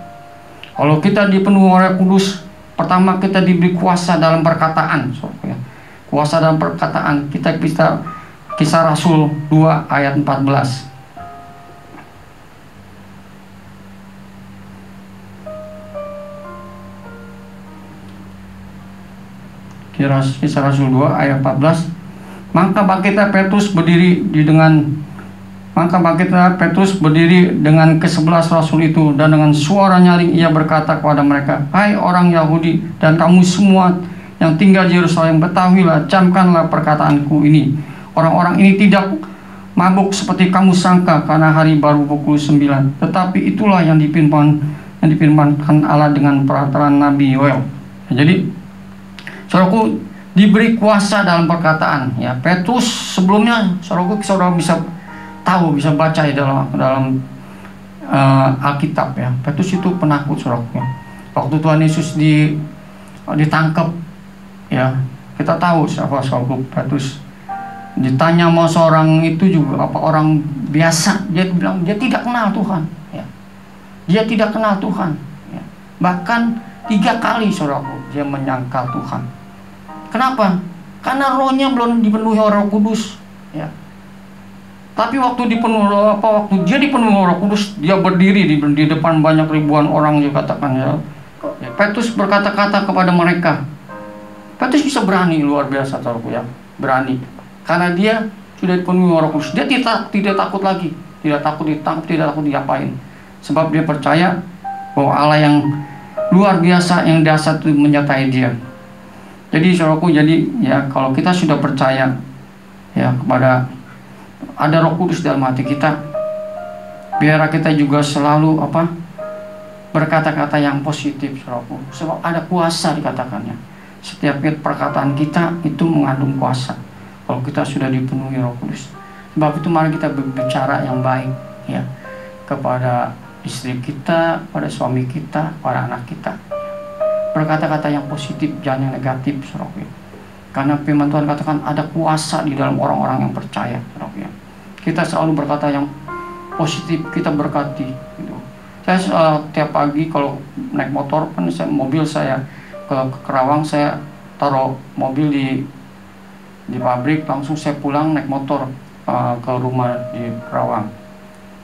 Kalau kita dipenuhi Roh Kudus, pertama kita diberi kuasa dalam perkataan saudaraku ya. Kuasa dalam perkataan, kita bisa Kisah Rasul 2 ayat 14. Kisah Rasul 2 ayat 14. Maka bangkitlah Petrus berdiri dengan ke-11 rasul itu, dan dengan suara nyaring ia berkata kepada mereka, hai orang Yahudi dan kamu semua yang tinggal di Yerusalem, ketahuilah, camkanlah perkataanku ini. Orang-orang ini tidak mabuk seperti kamu sangka, karena hari baru pukul 9. Tetapi itulah yang difirmankan Allah dengan perantaraan Nabi Yoel. Jadi saudaraku diberi kuasa dalam perkataan ya. Petrus sebelumnya saudaraku, saudara bisa tahu, bisa baca ya dalam Alkitab ya. Petrus itu penakut saudaraku. Waktu Tuhan Yesus ditangkap Ya, kita tahu siapa saudara Petrus. Ditanya mau seorang itu juga apa orang biasa, dia bilang dia tidak kenal Tuhan. Ya. Dia tidak kenal Tuhan. Ya. Bahkan 3 kali saudaraku dia menyangkal Tuhan. Kenapa? Karena rohnya belum dipenuhi Roh Kudus. Ya. Tapi waktu dia dipenuhi Roh Kudus, dia berdiri di depan banyak ribuan orang, dia katakan ya. Petrus berkata-kata kepada mereka. Petrus bisa berani luar biasa saudaraku ya, berani. Karena dia sudah dipenuhi Roh Kudus. Dia tidak takut lagi, tidak takut ditangkap, tidak takut diapain. Sebab dia percaya bahwa Allah yang luar biasa, yang dahsyat itu menyertai dia. Jadi saudaraku, jadi ya kalau kita sudah percaya ya kepada ada Roh Kudus dalam hati kita, biar kita juga selalu berkata-kata yang positif saudaraku. Sebab ada kuasa dikatakannya. Setiap perkataan kita itu mengandung kuasa. Kalau kita sudah dipenuhi Roh Kudus. Sebab itu mari kita berbicara yang baik ya kepada istri kita, pada suami kita, pada anak kita. Berkata-kata yang positif, jangan yang negatif, saudaraku. Karena firman Tuhan katakan ada kuasa di dalam orang-orang yang percaya, saudaraku. Kita selalu berkata yang positif, kita berkati gitu. Saya tiap pagi kalau naik motor kan mobil saya ke Kerawang, saya taruh mobil di pabrik, langsung saya pulang naik motor ke rumah di Kerawang.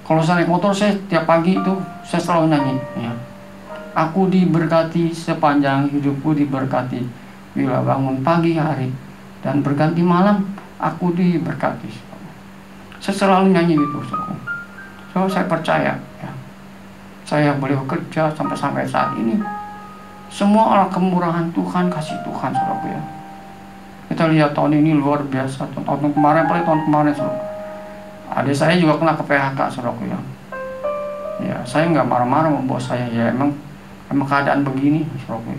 Kalau saya naik motor, saya tiap pagi itu saya selalu nyanyi ya. Aku diberkati sepanjang hidupku, diberkati bila bangun pagi hari dan berganti malam, aku diberkati. Saya selalu nyanyi itu. So saya percaya ya. Saya boleh bekerja sampai saat ini. Semua Allah kemurahan Tuhan, kasih Tuhan saudaraku ya. Kita lihat tahun ini luar biasa. Tahun kemarin, saudara. Adik saya juga kena ke PHK, saudaraku ya. Ya, saya nggak marah-marah sama bos saya. Ya emang keadaan begini, saudaraku.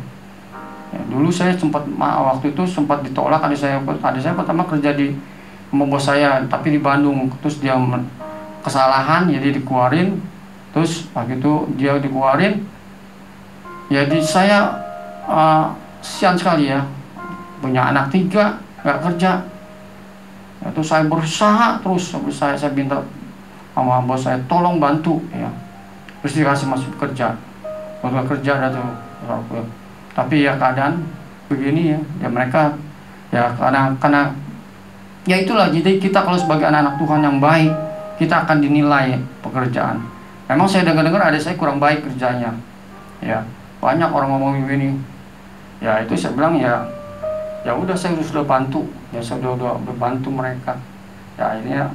Ya, dulu saya waktu itu sempat ditolak. Adik saya pertama kerja sama bos saya, tapi di Bandung. Terus dia kesalahan, jadi dikeluarin. Terus begitu dia dikeluarin, jadi saya sian sekali ya. Punya anak 3, nggak kerja. Itu saya berusaha terus, saya minta sama bos saya tolong bantu ya. Terus dikasih masuk kerja. Waktu kerja ada tuh. Tapi ya keadaan begini ya. Ya mereka ya karena ya itulah, jadi kita kalau sebagai anak-anak Tuhan yang baik, kita akan dinilai pekerjaan. Memang saya dengar ada saya kurang baik kerjanya. Ya, banyak orang ngomong begini. Ya itu saya bilang ya udah, saya sudah bantu ya, saya udah bantu mereka ya, akhirnya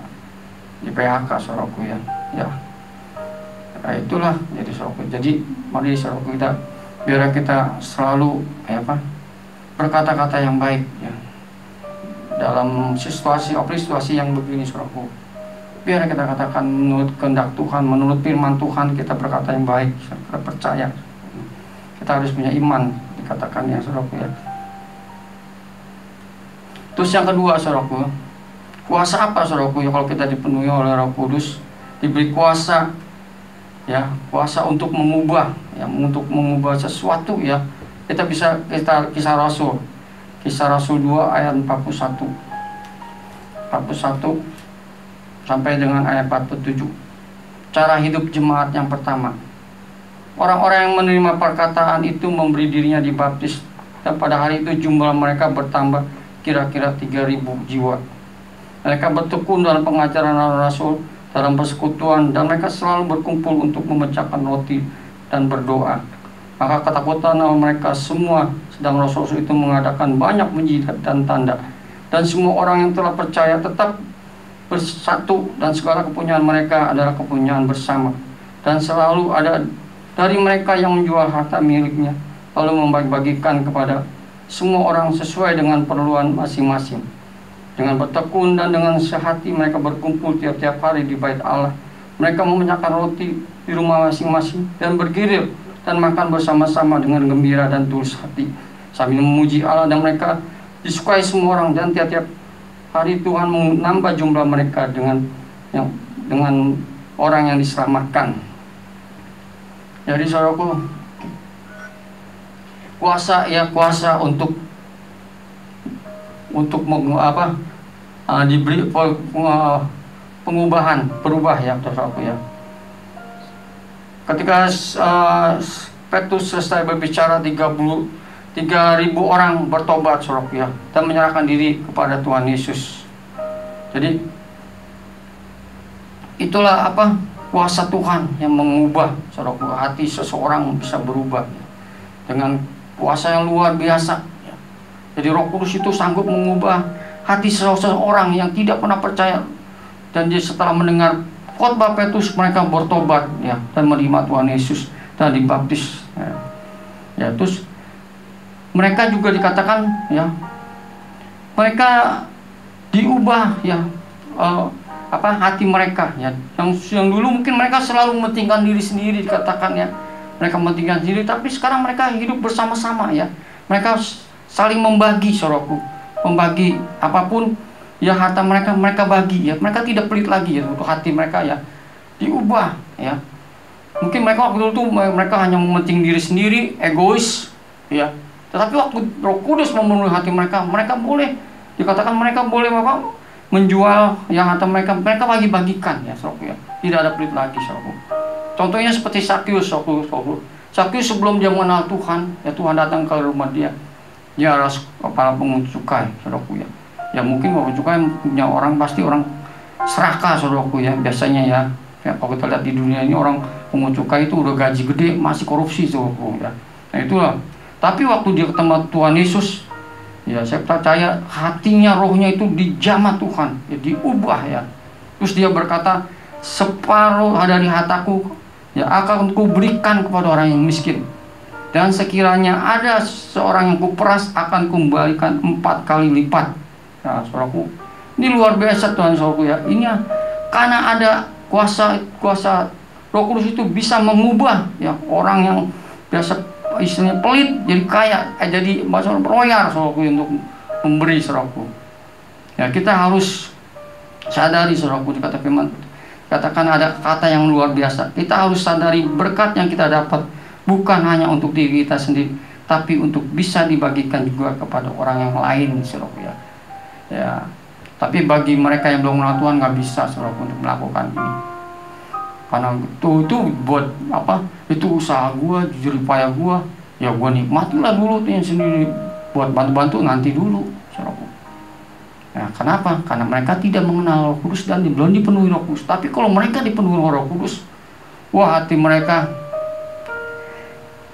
di PHK saudaraku ya. Ya itulah jadi saudaraku. Jadi mari saudaraku biar kita selalu berkata-kata yang baik ya dalam situasi yang begini saudaraku. Biar kita katakan menurut kehendak Tuhan, menurut firman Tuhan, kita berkata yang baik, kita percaya. Kita harus punya iman dikatakannya saudaraku ya. Terus yang kedua saudaraku, kuasa apa saudaraku ya kalau kita dipenuhi oleh Roh Kudus, diberi kuasa ya, kuasa untuk mengubah ya, untuk mengubah sesuatu ya. Kita bisa Kisah Rasul 2 ayat 41 sampai dengan ayat 47. Cara hidup jemaat yang pertama. Orang-orang yang menerima perkataan itu memberi dirinya dibaptis, dan pada hari itu jumlah mereka bertambah kira-kira 3.000 jiwa. Mereka bertekun dalam pengajaran Rasul, dalam persekutuan, dan mereka selalu berkumpul untuk memecahkan roti dan berdoa. Maka ketakutan mereka semua, sedang Rasul itu mengadakan banyak mujizat dan tanda. Dan semua orang yang telah percaya tetap bersatu, dan segala kepunyaan mereka adalah kepunyaan bersama. Dan selalu ada dari mereka yang menjual harta miliknya, lalu membagi-bagikan kepada semua orang sesuai dengan perluan masing-masing. Dengan bertekun dan dengan sehati mereka berkumpul tiap-tiap hari di bait Allah. Mereka memecahkan roti di rumah masing-masing dan bergilir dan makan bersama-sama dengan gembira dan tulus hati sambil memuji Allah, dan mereka disukai semua orang, dan tiap-tiap hari Tuhan menambah jumlah mereka dengan orang yang diselamatkan. Jadi saudaraku, kuasa untuk untuk diberi berubah ya saudaraku ya. Ketika Petrus selesai berbicara, 3.000 orang bertobat saudaraku ya, dan menyerahkan diri kepada Tuhan Yesus. Jadi itulah kuasa Tuhan yang mengubah saudaraku, hati seseorang bisa berubah ya, dengan kuasa yang luar biasa ya. Jadi Roh Kudus itu sanggup mengubah hati seseorang yang tidak pernah percaya, dan dia setelah mendengar khotbah Petrus mereka bertobat ya, dan menerima Tuhan Yesus dan dibaptis ya. Ya, terus mereka juga dikatakan ya, mereka diubah ya, hati mereka ya, yang dulu mungkin mereka selalu mementingkan diri sendiri, dikatakan ya, mereka mementingkan diri, tapi sekarang mereka hidup bersama-sama ya, mereka saling membagi saudaraku, membagi apapun ya, harta mereka bagi ya, mereka tidak pelit lagi ya, untuk hati mereka ya diubah ya. Mungkin mereka waktu itu mereka hanya mementing diri sendiri, egois ya, tetapi waktu Roh Kudus memenuhi hati mereka, mereka boleh dikatakan mereka boleh menjual yang harta mereka bagi-bagikan ya saudaraku ya, tidak ada pelit lagi saudaraku. Contohnya seperti Sakyus saudaraku. Sakyus sebelum dia mengenal Tuhan ya, Tuhan datang ke rumah dia adalah kepala pungut cukai saudaraku ya. Ya mungkin pungut cukai punya orang, pasti orang serakah saudaraku ya, biasanya ya. Kalau kita lihat di dunia ini orang pungut cukai itu udah gaji gede masih korupsi saudaraku ya. Nah itulah. Tapi waktu dia ketemu Tuhan Yesus ya, saya percaya hatinya, rohnya itu dijamah Tuhan ya, diubah ya. Terus dia berkata, separuh dari hartaku ya akan kuberikan kepada orang yang miskin, dan sekiranya ada seorang yang kuperas akan kembalikan 4 kali lipat. Nah saudaraku, ini luar biasa Tuhan saudaraku ya. Ini ya, karena ada kuasa Roh Kudus itu bisa mengubah ya orang yang biasa istilahnya pelit jadi kaya, jadi masalah royal saudaraku untuk memberi saudaraku. Ya kita harus sadari saudaraku, katakan ada kata yang luar biasa. Kita harus sadari berkat yang kita dapat bukan hanya untuk diri kita sendiri, tapi untuk bisa dibagikan juga kepada orang yang lain saudaraku ya. Ya, tapi bagi mereka yang belum mengenal Tuhan nggak bisa saudaraku untuk melakukan ini. Karena itu buat apa? Itu usaha gua, jujur payah gua. Ya gua nikmatilah dulu yang sendiri, buat bantu-bantu nanti dulu, saudaraku. Nah, kenapa? Karena mereka tidak mengenal Roh Kudus dan belum dipenuhi Roh Kudus. Tapi kalau mereka dipenuhi Roh Kudus, wah hati mereka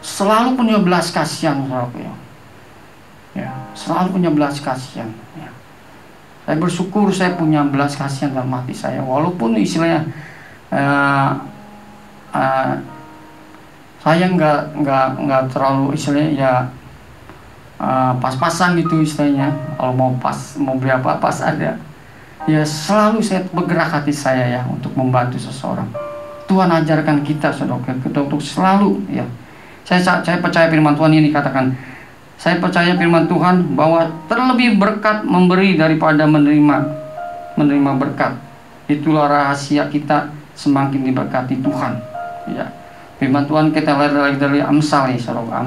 selalu punya belas kasihan, saudaraku ya. Ya, selalu punya belas kasihan. Ya. Saya bersyukur saya punya belas kasihan dalam hati saya, walaupun istilahnya saya nggak terlalu istilahnya ya pas-pasan gitu istilahnya. Kalau mau beli apa pas ada ya, selalu saya bergerak hati saya ya untuk membantu seseorang. Tuhan ajarkan kita saudara, kita untuk selalu ya. Saya percaya firman Tuhan ini dikatakan, saya percaya firman Tuhan bahwa terlebih berkat memberi daripada menerima berkat. Itulah rahasia kita semakin diberkati Tuhan ya. Firman Tuhan kita lihat lagi dari Amsal ya saudara,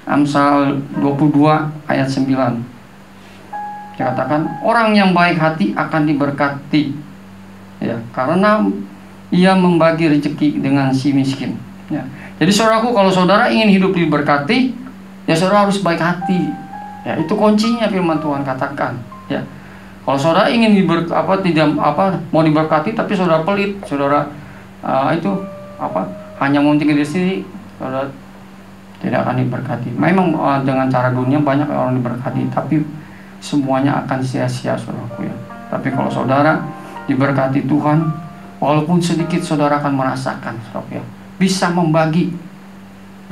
Amsal 22 ayat 9. Dikatakan orang yang baik hati akan diberkati ya, karena ia membagi rezeki dengan si miskin ya. Jadi saudaraku, kalau saudara ingin hidup diberkati ya, saudara harus baik hati ya, itu kuncinya firman Tuhan katakan ya. Kalau saudara ingin mau diberkati tapi saudara pelit, saudara hanya mementingkan diri sendiri, saudara tidak akan diberkati. Memang dengan cara dunia banyak orang diberkati, tapi semuanya akan sia-sia saudaraku ya. Tapi kalau saudara diberkati Tuhan, walaupun sedikit saudara akan merasakan saudaraku ya, bisa membagi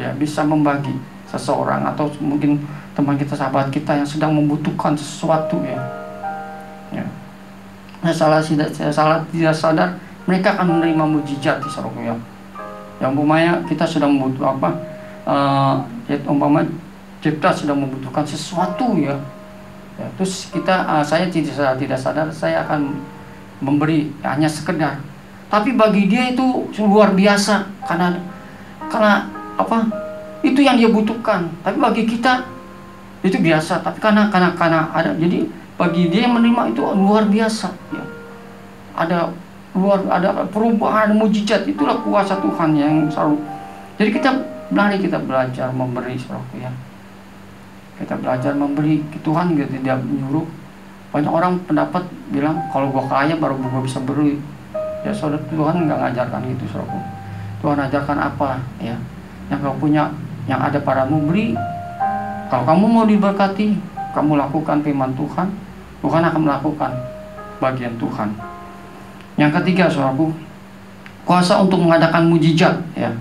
ya, bisa membagi seseorang atau mungkin teman kita, sahabat kita yang sedang membutuhkan sesuatu ya. Ya. Saya tidak sadar mereka akan menerima mujizat di saudaraku ya. Yang umpamanya kita sedang membutuhkan kita sedang membutuhkan sesuatu ya. Ya, terus saya tidak sadar saya akan memberi hanya sekedar, tapi bagi dia itu luar biasa karena itu yang dia butuhkan. Tapi bagi kita itu biasa, tapi karena ada, jadi bagi dia yang menerima itu luar biasa ya. Ada perubahan mujizat, itulah kuasa Tuhan yang selalu. Jadi kita belajar memberi, saudaraku ya. Kita belajar memberi. Tuhan gitu tidak menyuruh. Banyak orang pendapat bilang kalau gua kaya baru gua bisa beri. Ya saudara, Tuhan nggak ngajarkan gitu, saudaraku. Tuhan ajarkan apa ya? Yang kau punya, yang ada padamu beri. Kalau kamu mau diberkati, kamu lakukan firman Tuhan, Tuhan akan melakukan bagian Tuhan. Yang ketiga, saudaraku, kuasa untuk mengadakan mujizat ya.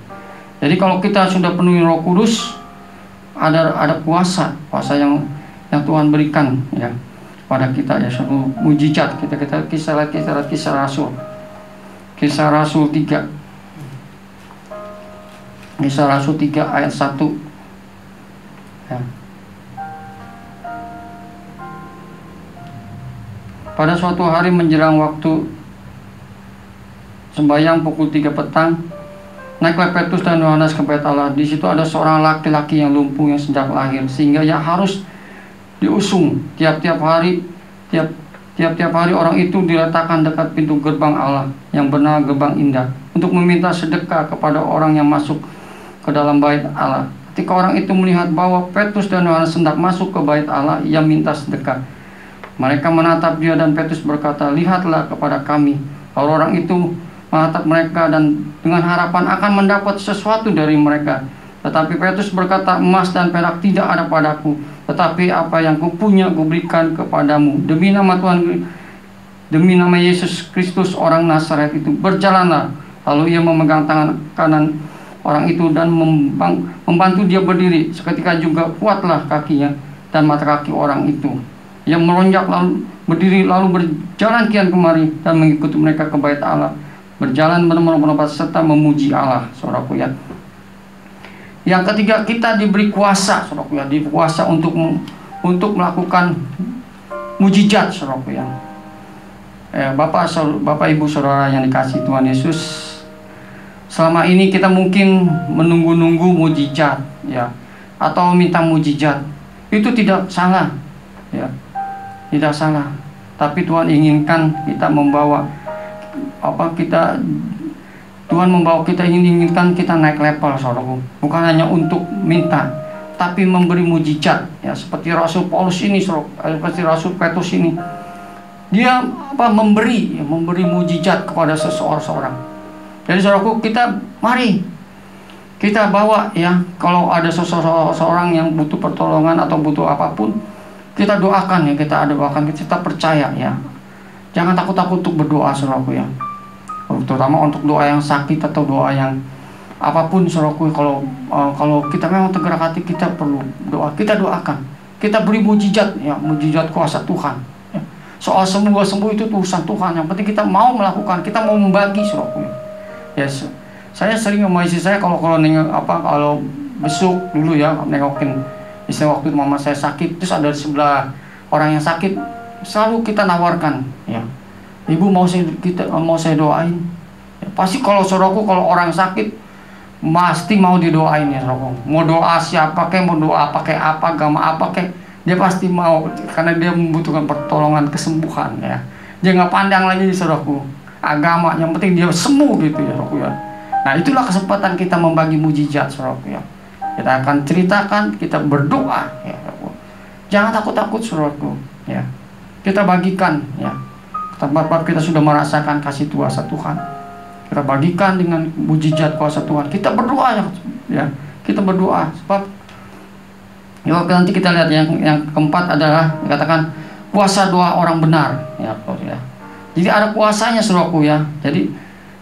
Jadi kalau kita sudah penuhi Roh Kudus, ada kuasa yang Tuhan berikan ya pada kita ya, suatu mujizat. Kita lihat kisah Rasul. Kisah Rasul 3. Kisah Rasul 3 ayat 1. Ya. Pada suatu hari menjelang waktu sembahyang pukul 3 petang, naiklah Petrus dan Yohanes ke bait Allah. Di situ ada seorang laki-laki yang lumpuh yang sejak lahir, sehingga ia harus diusung tiap-tiap hari orang itu diletakkan dekat pintu gerbang Allah yang bernama Gerbang Indah untuk meminta sedekah kepada orang yang masuk ke dalam bait Allah. Ketika orang itu melihat bahwa Petrus dan Yohanes hendak masuk ke bait Allah, ia minta sedekah. Mereka menatap dia dan Petrus berkata, "Lihatlah kepada kami." Lalu orang itu menatap mereka dan dengan harapan akan mendapat sesuatu dari mereka. Tetapi Petrus berkata, "Emas dan perak tidak ada padaku, tetapi apa yang kupunya kuberikan kepadamu. Demi nama Tuhan, demi nama Yesus Kristus orang Nazaret itu, berjalanlah." Lalu ia memegang tangan kanan orang itu dan membantu dia berdiri. Seketika juga kuatlah kakinya dan mata kaki orang itu. Ia melonjak lalu berdiri, lalu berjalan kian kemari dan mengikuti mereka ke bait Allah. Berjalan benar-benar serta memuji Allah, saudaraku ya. Yang ketiga, kita diberi kuasa, saudaraku ya, diberi kuasa untuk melakukan mujizat, saudaraku ya. Bapak Ibu Saudara yang dikasihi Tuhan Yesus, selama ini kita mungkin menunggu-nunggu mujizat ya, atau minta mujizat. Itu tidak salah ya, tidak salah. Tapi Tuhan inginkan kita membawa Tuhan membawa kita, inginkan kita naik level, saudaraku. Bukan hanya untuk minta, tapi memberi mujizat ya, seperti Rasul Paulus ini, seperti Rasul Petrus ini. Dia memberi mujizat kepada seseorang. Jadi saudaraku, mari kita bawa ya, kalau ada seseorang yang butuh pertolongan atau butuh apapun, kita doakan ya, kita percaya ya. Jangan takut-takut untuk berdoa, saudaraku ya. Terutama untuk doa yang sakit atau doa yang apapun, saudaraku. Kalau kita memang tergerak hati, kita perlu doa. Kita doakan. Kita beri mujizat ya, mujizat kuasa Tuhan. Ya. Soal sembuh itu urusan Tuhan. Yang penting kita mau melakukan, kita mau membagi, saudaraku. Ya, saya sering sama istri saya kalau besok dulu ya, nengokin istri waktu itu mama saya sakit, terus ada di sebelah orang yang sakit, selalu kita nawarkan ya, "Ibu mau saya doain?" Ya, pasti kalau saudaraku, kalau orang sakit pasti mau didoain ya, saudaraku. Mau doa siapa kek, mau doa pakai apa, agama apa kek, dia pasti mau, karena dia membutuhkan pertolongan kesembuhan ya. Dia nggak pandang lagi, saudaraku, agama, yang penting dia sembuh gitu ya, saudaraku ya. Nah, itulah kesempatan kita membagi mujizat, saudaraku ya. Kita akan ceritakan, kita berdoa ya, saudaraku. Jangan takut-takut, saudaraku ya. Kita bagikan ya. Tempat kita sudah merasakan kasih kuasa Tuhan, kita bagikan dengan mujizat kuasa Tuhan. Kita berdoa ya. Kita berdoa sebab ya, nanti kita lihat yang keempat adalah dikatakan kuasa doa orang benar ya, ya. Jadi ada kuasanya, saudaraku ya. Jadi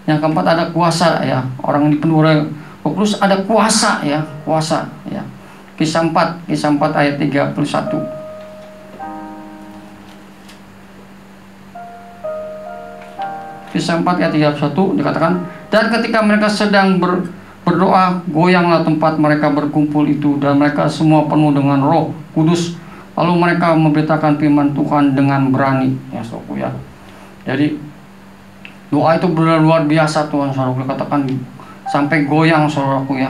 yang keempat ada kuasa ya, orang yang dipenuhi oleh Roh Kudus ada kuasa ya, kuasa ya. Kisah 4 ayat 31. Kisah 4 ayat 31 dikatakan, "Dan ketika mereka sedang berdoa, goyanglah tempat mereka berkumpul itu, dan mereka semua penuh dengan Roh Kudus. Lalu mereka memberitakan firman Tuhan dengan berani." Ya, saudaraku ya. Jadi doa itu benar luar biasa, Tuhan, saudaraku, katakan sampai goyang, saudaraku ya,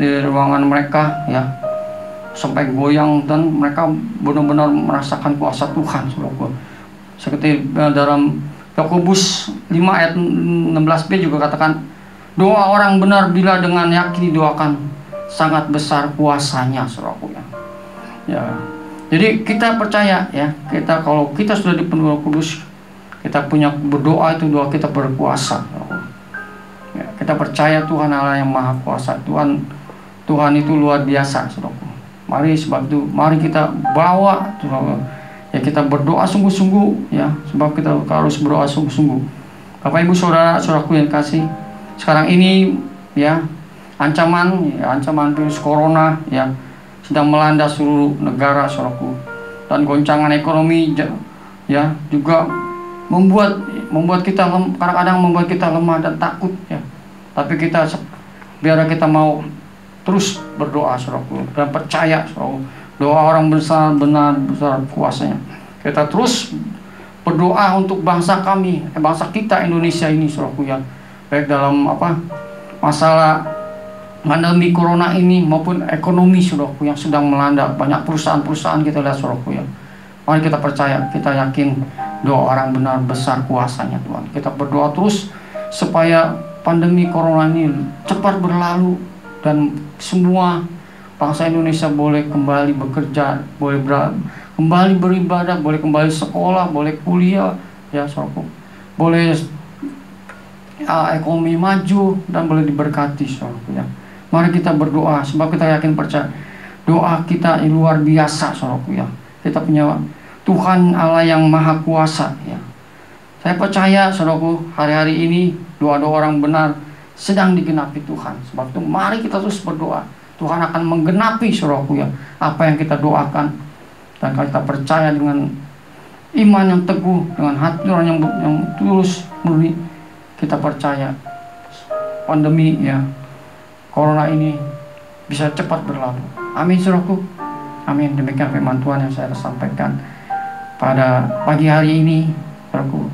di ruangan mereka ya. sampai goyang, dan mereka benar-benar merasakan kuasa Tuhan, saudaraku. Seperti dalam Yakobus 5 ayat 16b juga katakan, doa orang benar bila dengan yakin didoakan sangat besar kuasanya, saudaraku ya. Ya. Jadi kita percaya ya, kalau kita sudah dipenuhi Roh Kudus, kita punya berdoa, itu doa kita berkuasa. Ya, kita percaya Tuhan Allah yang Maha Kuasa. Tuhan itu luar biasa, saudaraku. Mari sebab itu, mari kita bawa, saudaraku. Ya, kita berdoa sungguh-sungguh ya, sebab kita harus berdoa sungguh-sungguh. Bapak Ibu Saudara, saudaraku yang kasih, sekarang ini ya ancaman virus corona ya sedang melanda seluruh negara, saudaraku, dan goncangan ekonomi ya juga membuat kita kadang-kadang membuat kita lemah dan takut ya. Tapi biar kita mau terus berdoa, saudaraku, dan percaya, saudaraku, doa orang besar kuasanya. Kita terus berdoa untuk bangsa kami, bangsa kita Indonesia ini, saudaraku ya, baik dalam masalah pandemi corona ini maupun ekonomi, saudaraku, yang sedang melanda banyak perusahaan-perusahaan kita lihat, saudaraku ya. Mari kita percaya, kita yakin doa orang benar besar kuasanya Tuhan. Kita berdoa terus supaya pandemi corona ini cepat berlalu dan semua bangsa Indonesia boleh kembali bekerja, boleh kembali beribadah, boleh kembali sekolah, boleh kuliah ya, saudaraku. Boleh ekonomi maju dan boleh diberkati, saudaraku ya. Mari kita berdoa sebab kita yakin percaya doa kita luar biasa, saudaraku ya. Kita punya Tuhan Allah yang Maha Kuasa ya. Saya percaya, saudaraku, hari-hari ini doa-doa orang benar sedang digenapi Tuhan. Sebab itu mari kita terus berdoa. Tuhan akan menggenapi, saudaraku ya, apa yang kita doakan. Dan kalau kita percaya dengan iman yang teguh, dengan hati orang yang tulus, murni, kita percaya pandemi ya corona ini bisa cepat berlalu. Amin, saudaraku. Amin. Demikian firman Tuhan yang saya sampaikan pada pagi hari ini, saudaraku.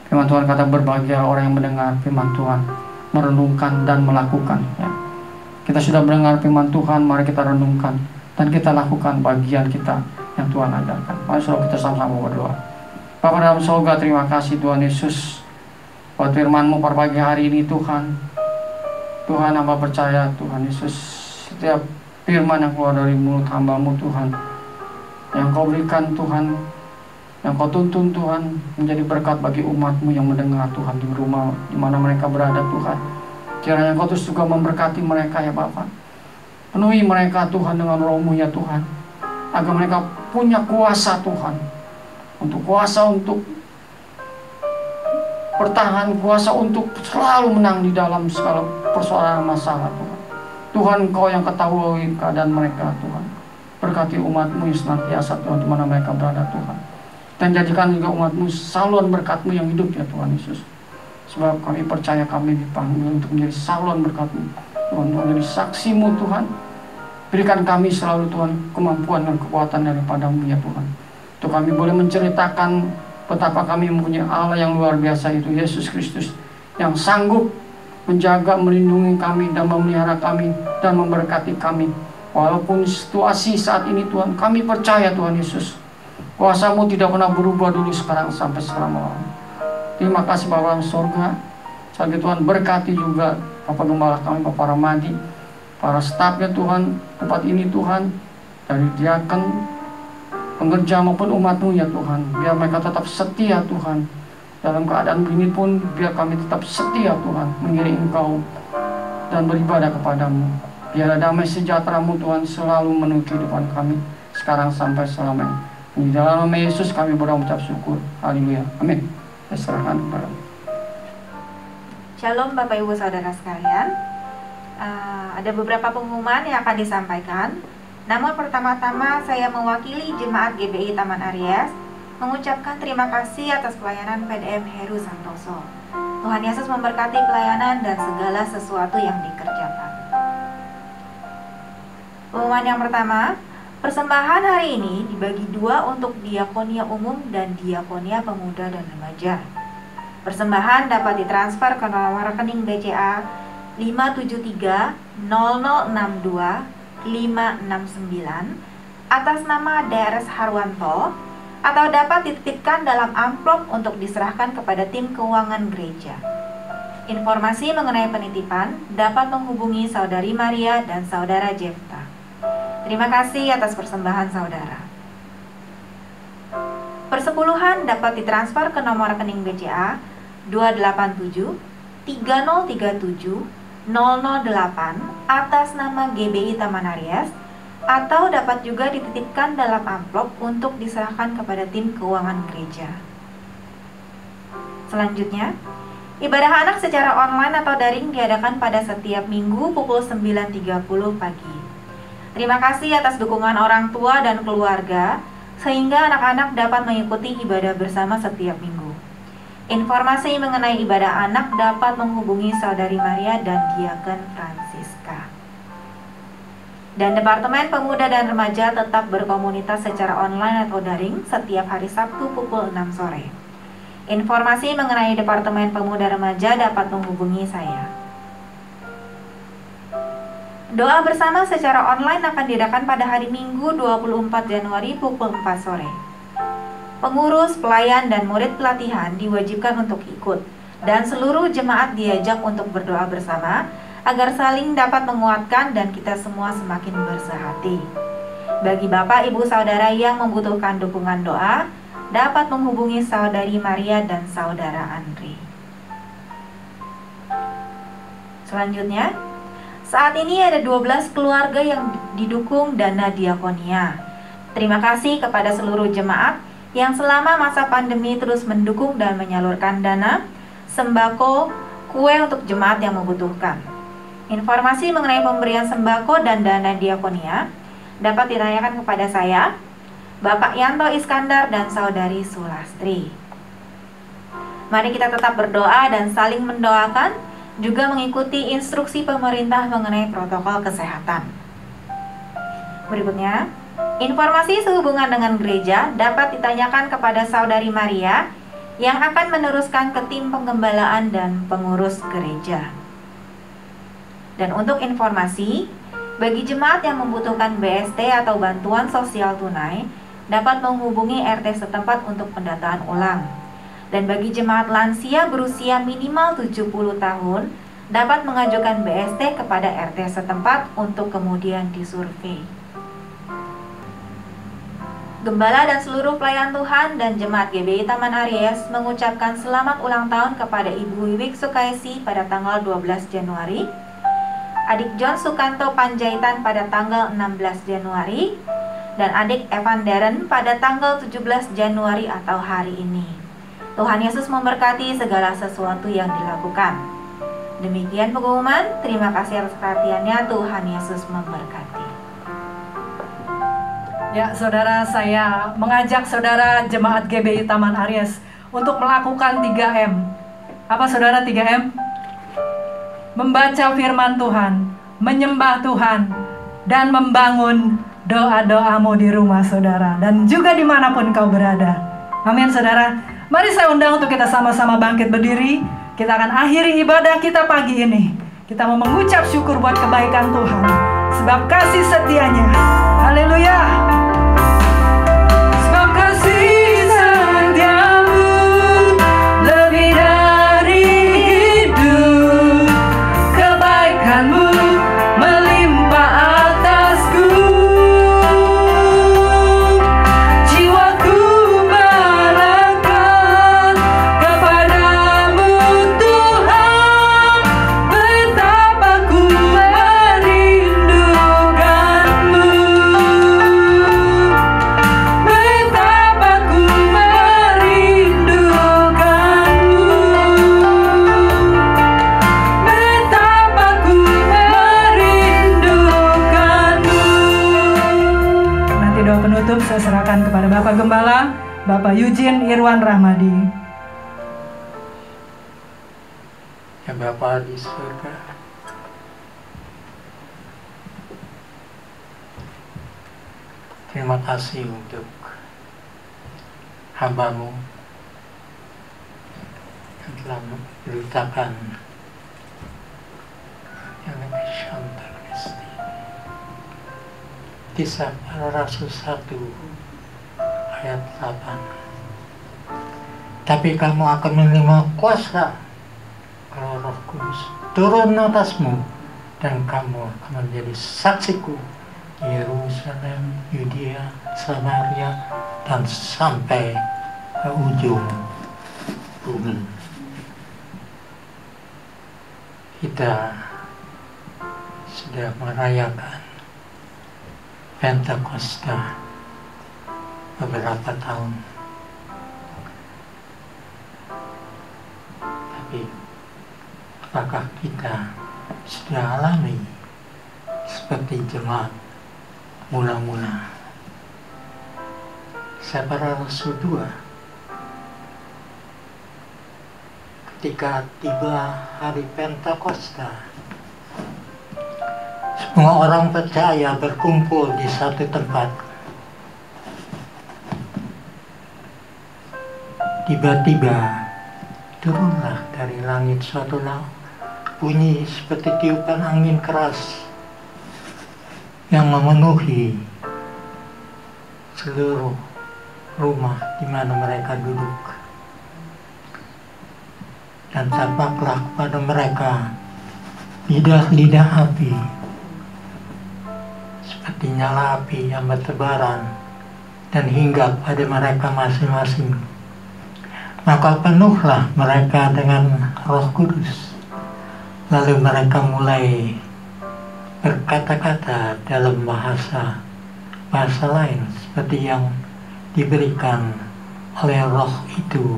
Firman Tuhan kata berbahagia orang yang mendengar firman Tuhan, merenungkan dan melakukan ya. Kita sudah mendengar firman Tuhan, mari kita renungkan dan kita lakukan bagian kita yang Tuhan ajarkan. Mari saudara kita sama-sama berdoa. Bapa dalam surga, terima kasih Tuhan Yesus buat firman-Mu pada pagi hari ini, Tuhan. Tuhan, hamba percaya Tuhan Yesus, setiap firman yang keluar dari mulut hamba-Mu Tuhan, yang Kau berikan Tuhan, yang Kau tuntun Tuhan, menjadi berkat bagi umat-Mu yang mendengar Tuhan di rumah di mana mereka berada Tuhan. Kiranya Kau terus juga memberkati mereka ya Bapa. Penuhi mereka Tuhan dengan Roh-Mu ya Tuhan, agar mereka punya kuasa Tuhan, kuasa untuk bertahan, kuasa untuk selalu menang di dalam segala persoalan masalah Tuhan. Tuhan, Kau yang ketahui keadaan mereka Tuhan. Berkati umat-Mu yang senantiasa Tuhan di mana mereka berada Tuhan. Dan jadikan juga umat-Mu saluran berkat-Mu yang hidup ya Tuhan Yesus. Sebab kami percaya kami dipanggil untuk menjadi saluran berkat-Mu Tuhan, untuk menjadi saksi-Mu Tuhan. Berikan kami selalu Tuhan kemampuan dan kekuatan daripada-Mu ya Tuhan, untuk kami boleh menceritakan betapa kami mempunyai Allah yang luar biasa, itu Yesus Kristus, yang sanggup menjaga, melindungi kami dan memelihara kami dan memberkati kami. Walaupun situasi saat ini Tuhan, kami percaya Tuhan Yesus, kuasa-Mu tidak pernah berubah dulu, sekarang sampai selama-lamanya. Terima kasih Bapa dalam surga. Sekali Tuhan berkati juga Bapak Gembala kami, Bapak Ramadi, para stafnya Tuhan, tempat ini Tuhan, dari diaken, pengerja maupun umat-Mu ya Tuhan. Biar mereka tetap setia Tuhan. Dalam keadaan begini pun biar kami tetap setia Tuhan, mengiring Engkau dan beribadah kepada-Mu. Biar damai sejahtera-Mu Tuhan selalu menuju kehidupan kami sekarang sampai selamanya. Di dalam nama Yesus kami berdoa mengucap syukur. Haleluya. Amin. Saya serahkan kepada-Mu. Shalom Bapak Ibu Saudara sekalian. Ada beberapa pengumuman yang akan disampaikan. Namun pertama-tama saya mewakili Jemaat GBI Taman Aries mengucapkan terima kasih atas pelayanan PDM Heru Santoso. Tuhan Yesus memberkati pelayanan dan segala sesuatu yang dikerjakan. Pengumuman yang pertama, persembahan hari ini dibagi dua untuk diakonia umum dan diakonia pemuda dan remaja. Persembahan dapat ditransfer ke nomor rekening BCA 573 0062 569 atas nama DRS Harwanto atau dapat dititipkan dalam amplop untuk diserahkan kepada tim keuangan gereja. Informasi mengenai penitipan dapat menghubungi Saudari Maria dan Saudara Jefta. Terima kasih atas persembahan saudara. Persepuluhan dapat ditransfer ke nomor rekening BCA 287 3037 008 atas nama GBI Taman Aries, atau dapat juga dititipkan dalam amplop untuk diserahkan kepada tim keuangan gereja. Selanjutnya, ibadah anak secara online atau daring diadakan pada setiap minggu pukul 9.30 pagi. Terima kasih atas dukungan orang tua dan keluarga, sehingga anak-anak dapat mengikuti ibadah bersama setiap minggu. Informasi mengenai ibadah anak dapat menghubungi Saudari Maria dan Diaken Francisca. Dan Departemen Pemuda dan Remaja tetap berkomunitas secara online atau daring setiap hari Sabtu pukul 6 sore. Informasi mengenai Departemen Pemuda Remaja dapat menghubungi saya. Doa bersama secara online akan diadakan pada hari Minggu 24 Januari pukul 4 sore. Pengurus, pelayan, dan murid pelatihan diwajibkan untuk ikut, dan seluruh jemaat diajak untuk berdoa bersama agar saling dapat menguatkan dan kita semua semakin bersehati. Bagi Bapak, Ibu, Saudara yang membutuhkan dukungan doa, dapat menghubungi Saudari Maria dan Saudara Andri. Selanjutnya, saat ini ada 12 keluarga yang didukung dana diakonia. Terima kasih kepada seluruh jemaat yang selama masa pandemi terus mendukung dan menyalurkan dana, sembako, kue untuk jemaat yang membutuhkan. Informasi mengenai pemberian sembako dan dana diakonia dapat ditanyakan kepada saya, Bapak Yanto Iskandar dan Saudari Sulastri. Mari kita tetap berdoa dan saling mendoakan, juga mengikuti instruksi pemerintah mengenai protokol kesehatan. Berikutnya, informasi sehubungan dengan gereja dapat ditanyakan kepada Saudari Maria yang akan meneruskan ke tim penggembalaan dan pengurus gereja. Dan untuk informasi, bagi jemaat yang membutuhkan BST atau bantuan sosial tunai, dapat menghubungi RT setempat untuk pendataan ulang. Dan bagi jemaat lansia berusia minimal 70 tahun, dapat mengajukan BST kepada RT setempat untuk kemudian disurvei. Gembala dan seluruh pelayan Tuhan dan jemaat GBI Taman Aries mengucapkan selamat ulang tahun kepada Ibu Wiwik Sukaisi pada tanggal 12 Januari, adik John Sukanto Panjaitan pada tanggal 16 Januari, dan adik Evan Darren pada tanggal 17 Januari atau hari ini. Tuhan Yesus memberkati segala sesuatu yang dilakukan. Demikian pengumuman, terima kasih atas perhatiannya, Tuhan Yesus memberkati. Ya, saudara, saya mengajak saudara jemaat GBI Taman Aries untuk melakukan 3M. Apa saudara 3M? Membaca firman Tuhan, menyembah Tuhan, dan membangun doa-doamu di rumah saudara, dan juga dimanapun kau berada. Amin saudara. Mari saya undang untuk kita sama-sama bangkit berdiri. Kita akan akhiri ibadah kita pagi ini. Kita mau mengucap syukur buat kebaikan Tuhan, sebab kasih setianya. Haleluya. Sebab kasih setiamu lebih dari hidup, kebaikanmu melimpah atasku. Jiwaku melangkah kepadamu Tuhan, betapa ku merindukanmu, betapa ku merindukanmu, betapa ku merindukanmu. Nanti doa penutup saya serahkan kepada Bapak Gembala, Bapak Eugene Irwan Rahmadi. Ya Bapa di surga, terima kasih untuk hamba-Mu yang telah memberitakan yang lebih Shantar Kristi. Kisah Para Rasul 1 ayat 8. Tapi kamu akan menerima kuasa kalau Roh Kudus turun atasmu, dan kamu akan menjadi saksiku di Yerusalem, Yudea, Samaria, dan sampai ke ujung bumi. Kita sudah merayakan Pentakosta beberapa tahun, tapi apakah kita sudah alami seperti jemaat mula-mula? Para Rasul 2, ketika tiba hari Pentakosta, semua orang percaya berkumpul di satu tempat. Tiba-tiba turunlah dari langit suatu bunyi seperti tiupan angin keras yang memenuhi seluruh rumah di mana mereka duduk. Dan tampaklah kepada mereka lidah-lidah api, seperti nyala api yang bertebaran dan hinggap pada mereka masing-masing. Maka penuhlah mereka dengan Roh Kudus. Lalu mereka mulai berkata-kata dalam bahasa lain seperti yang diberikan oleh Roh itu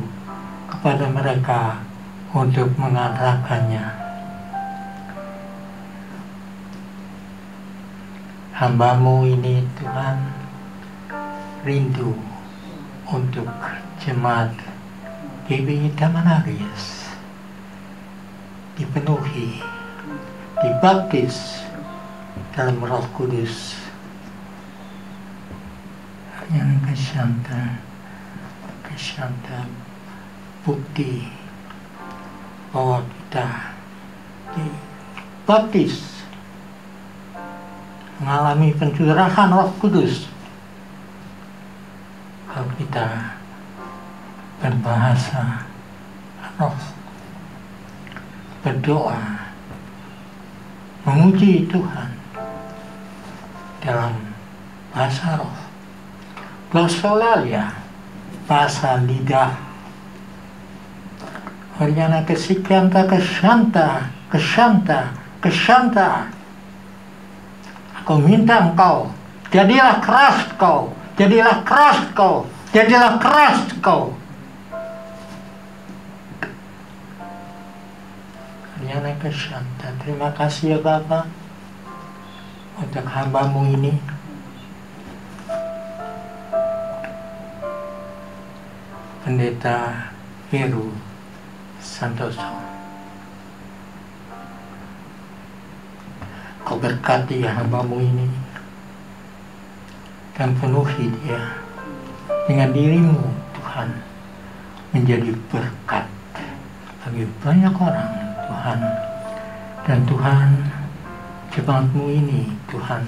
kepada mereka untuk mengatakannya. Hamba-Mu ini Tuhan rindu untuk jemaat GBI Taman Aries dipenuhi, dibaptis dalam Roh Kudus. Yang kesyanta bukti bahwa kita dibaptis, mengalami pencurahan Roh Kudus kalau kita berbahasa roh, berdoa, memuji Tuhan dalam bahasa roh, glosolalia, bahasa lidah. Oriana kesikanta kesyanta. Aku minta engkau, jadilah keras kau, jadilah keras kau, jadilah keras kau. Oriana kesyanta. Terima kasih ya Bapa untuk hamba-Mu ini. Pendeta Heru Santoso, Kau berkati hamba-Mu ini dan penuhi dia dengan diri-Mu Tuhan, menjadi berkat bagi banyak orang Tuhan. Dan Tuhan, jemaat-Mu ini Tuhan,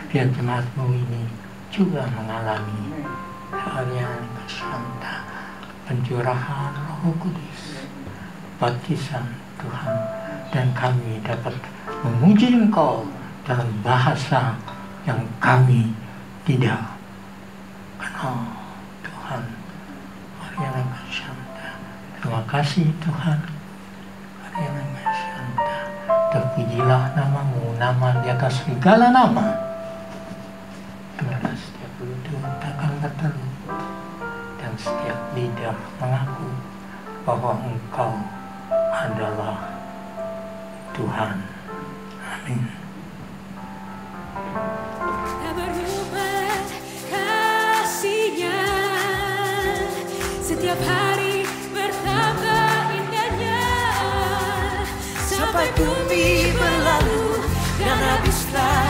biar jemaat-Mu ini juga mengalami hal yang bersanta, pencurahan Roh Kudus, baptisan Tuhan, dan kami dapat memuji Engkau dalam bahasa yang kami tidak kenal Tuhan. Terima kasih Tuhan. Terpujilah nama-Mu, nama di atas segala nama. Dimana setiap lutut akan bertelut dan setiap lidah mengaku bahwa Engkau adalah Tuhan. Amin. Tak berubah kasih-Nya, setiap hari bertambah indahnya, Sampai bumi berlalu dan habislah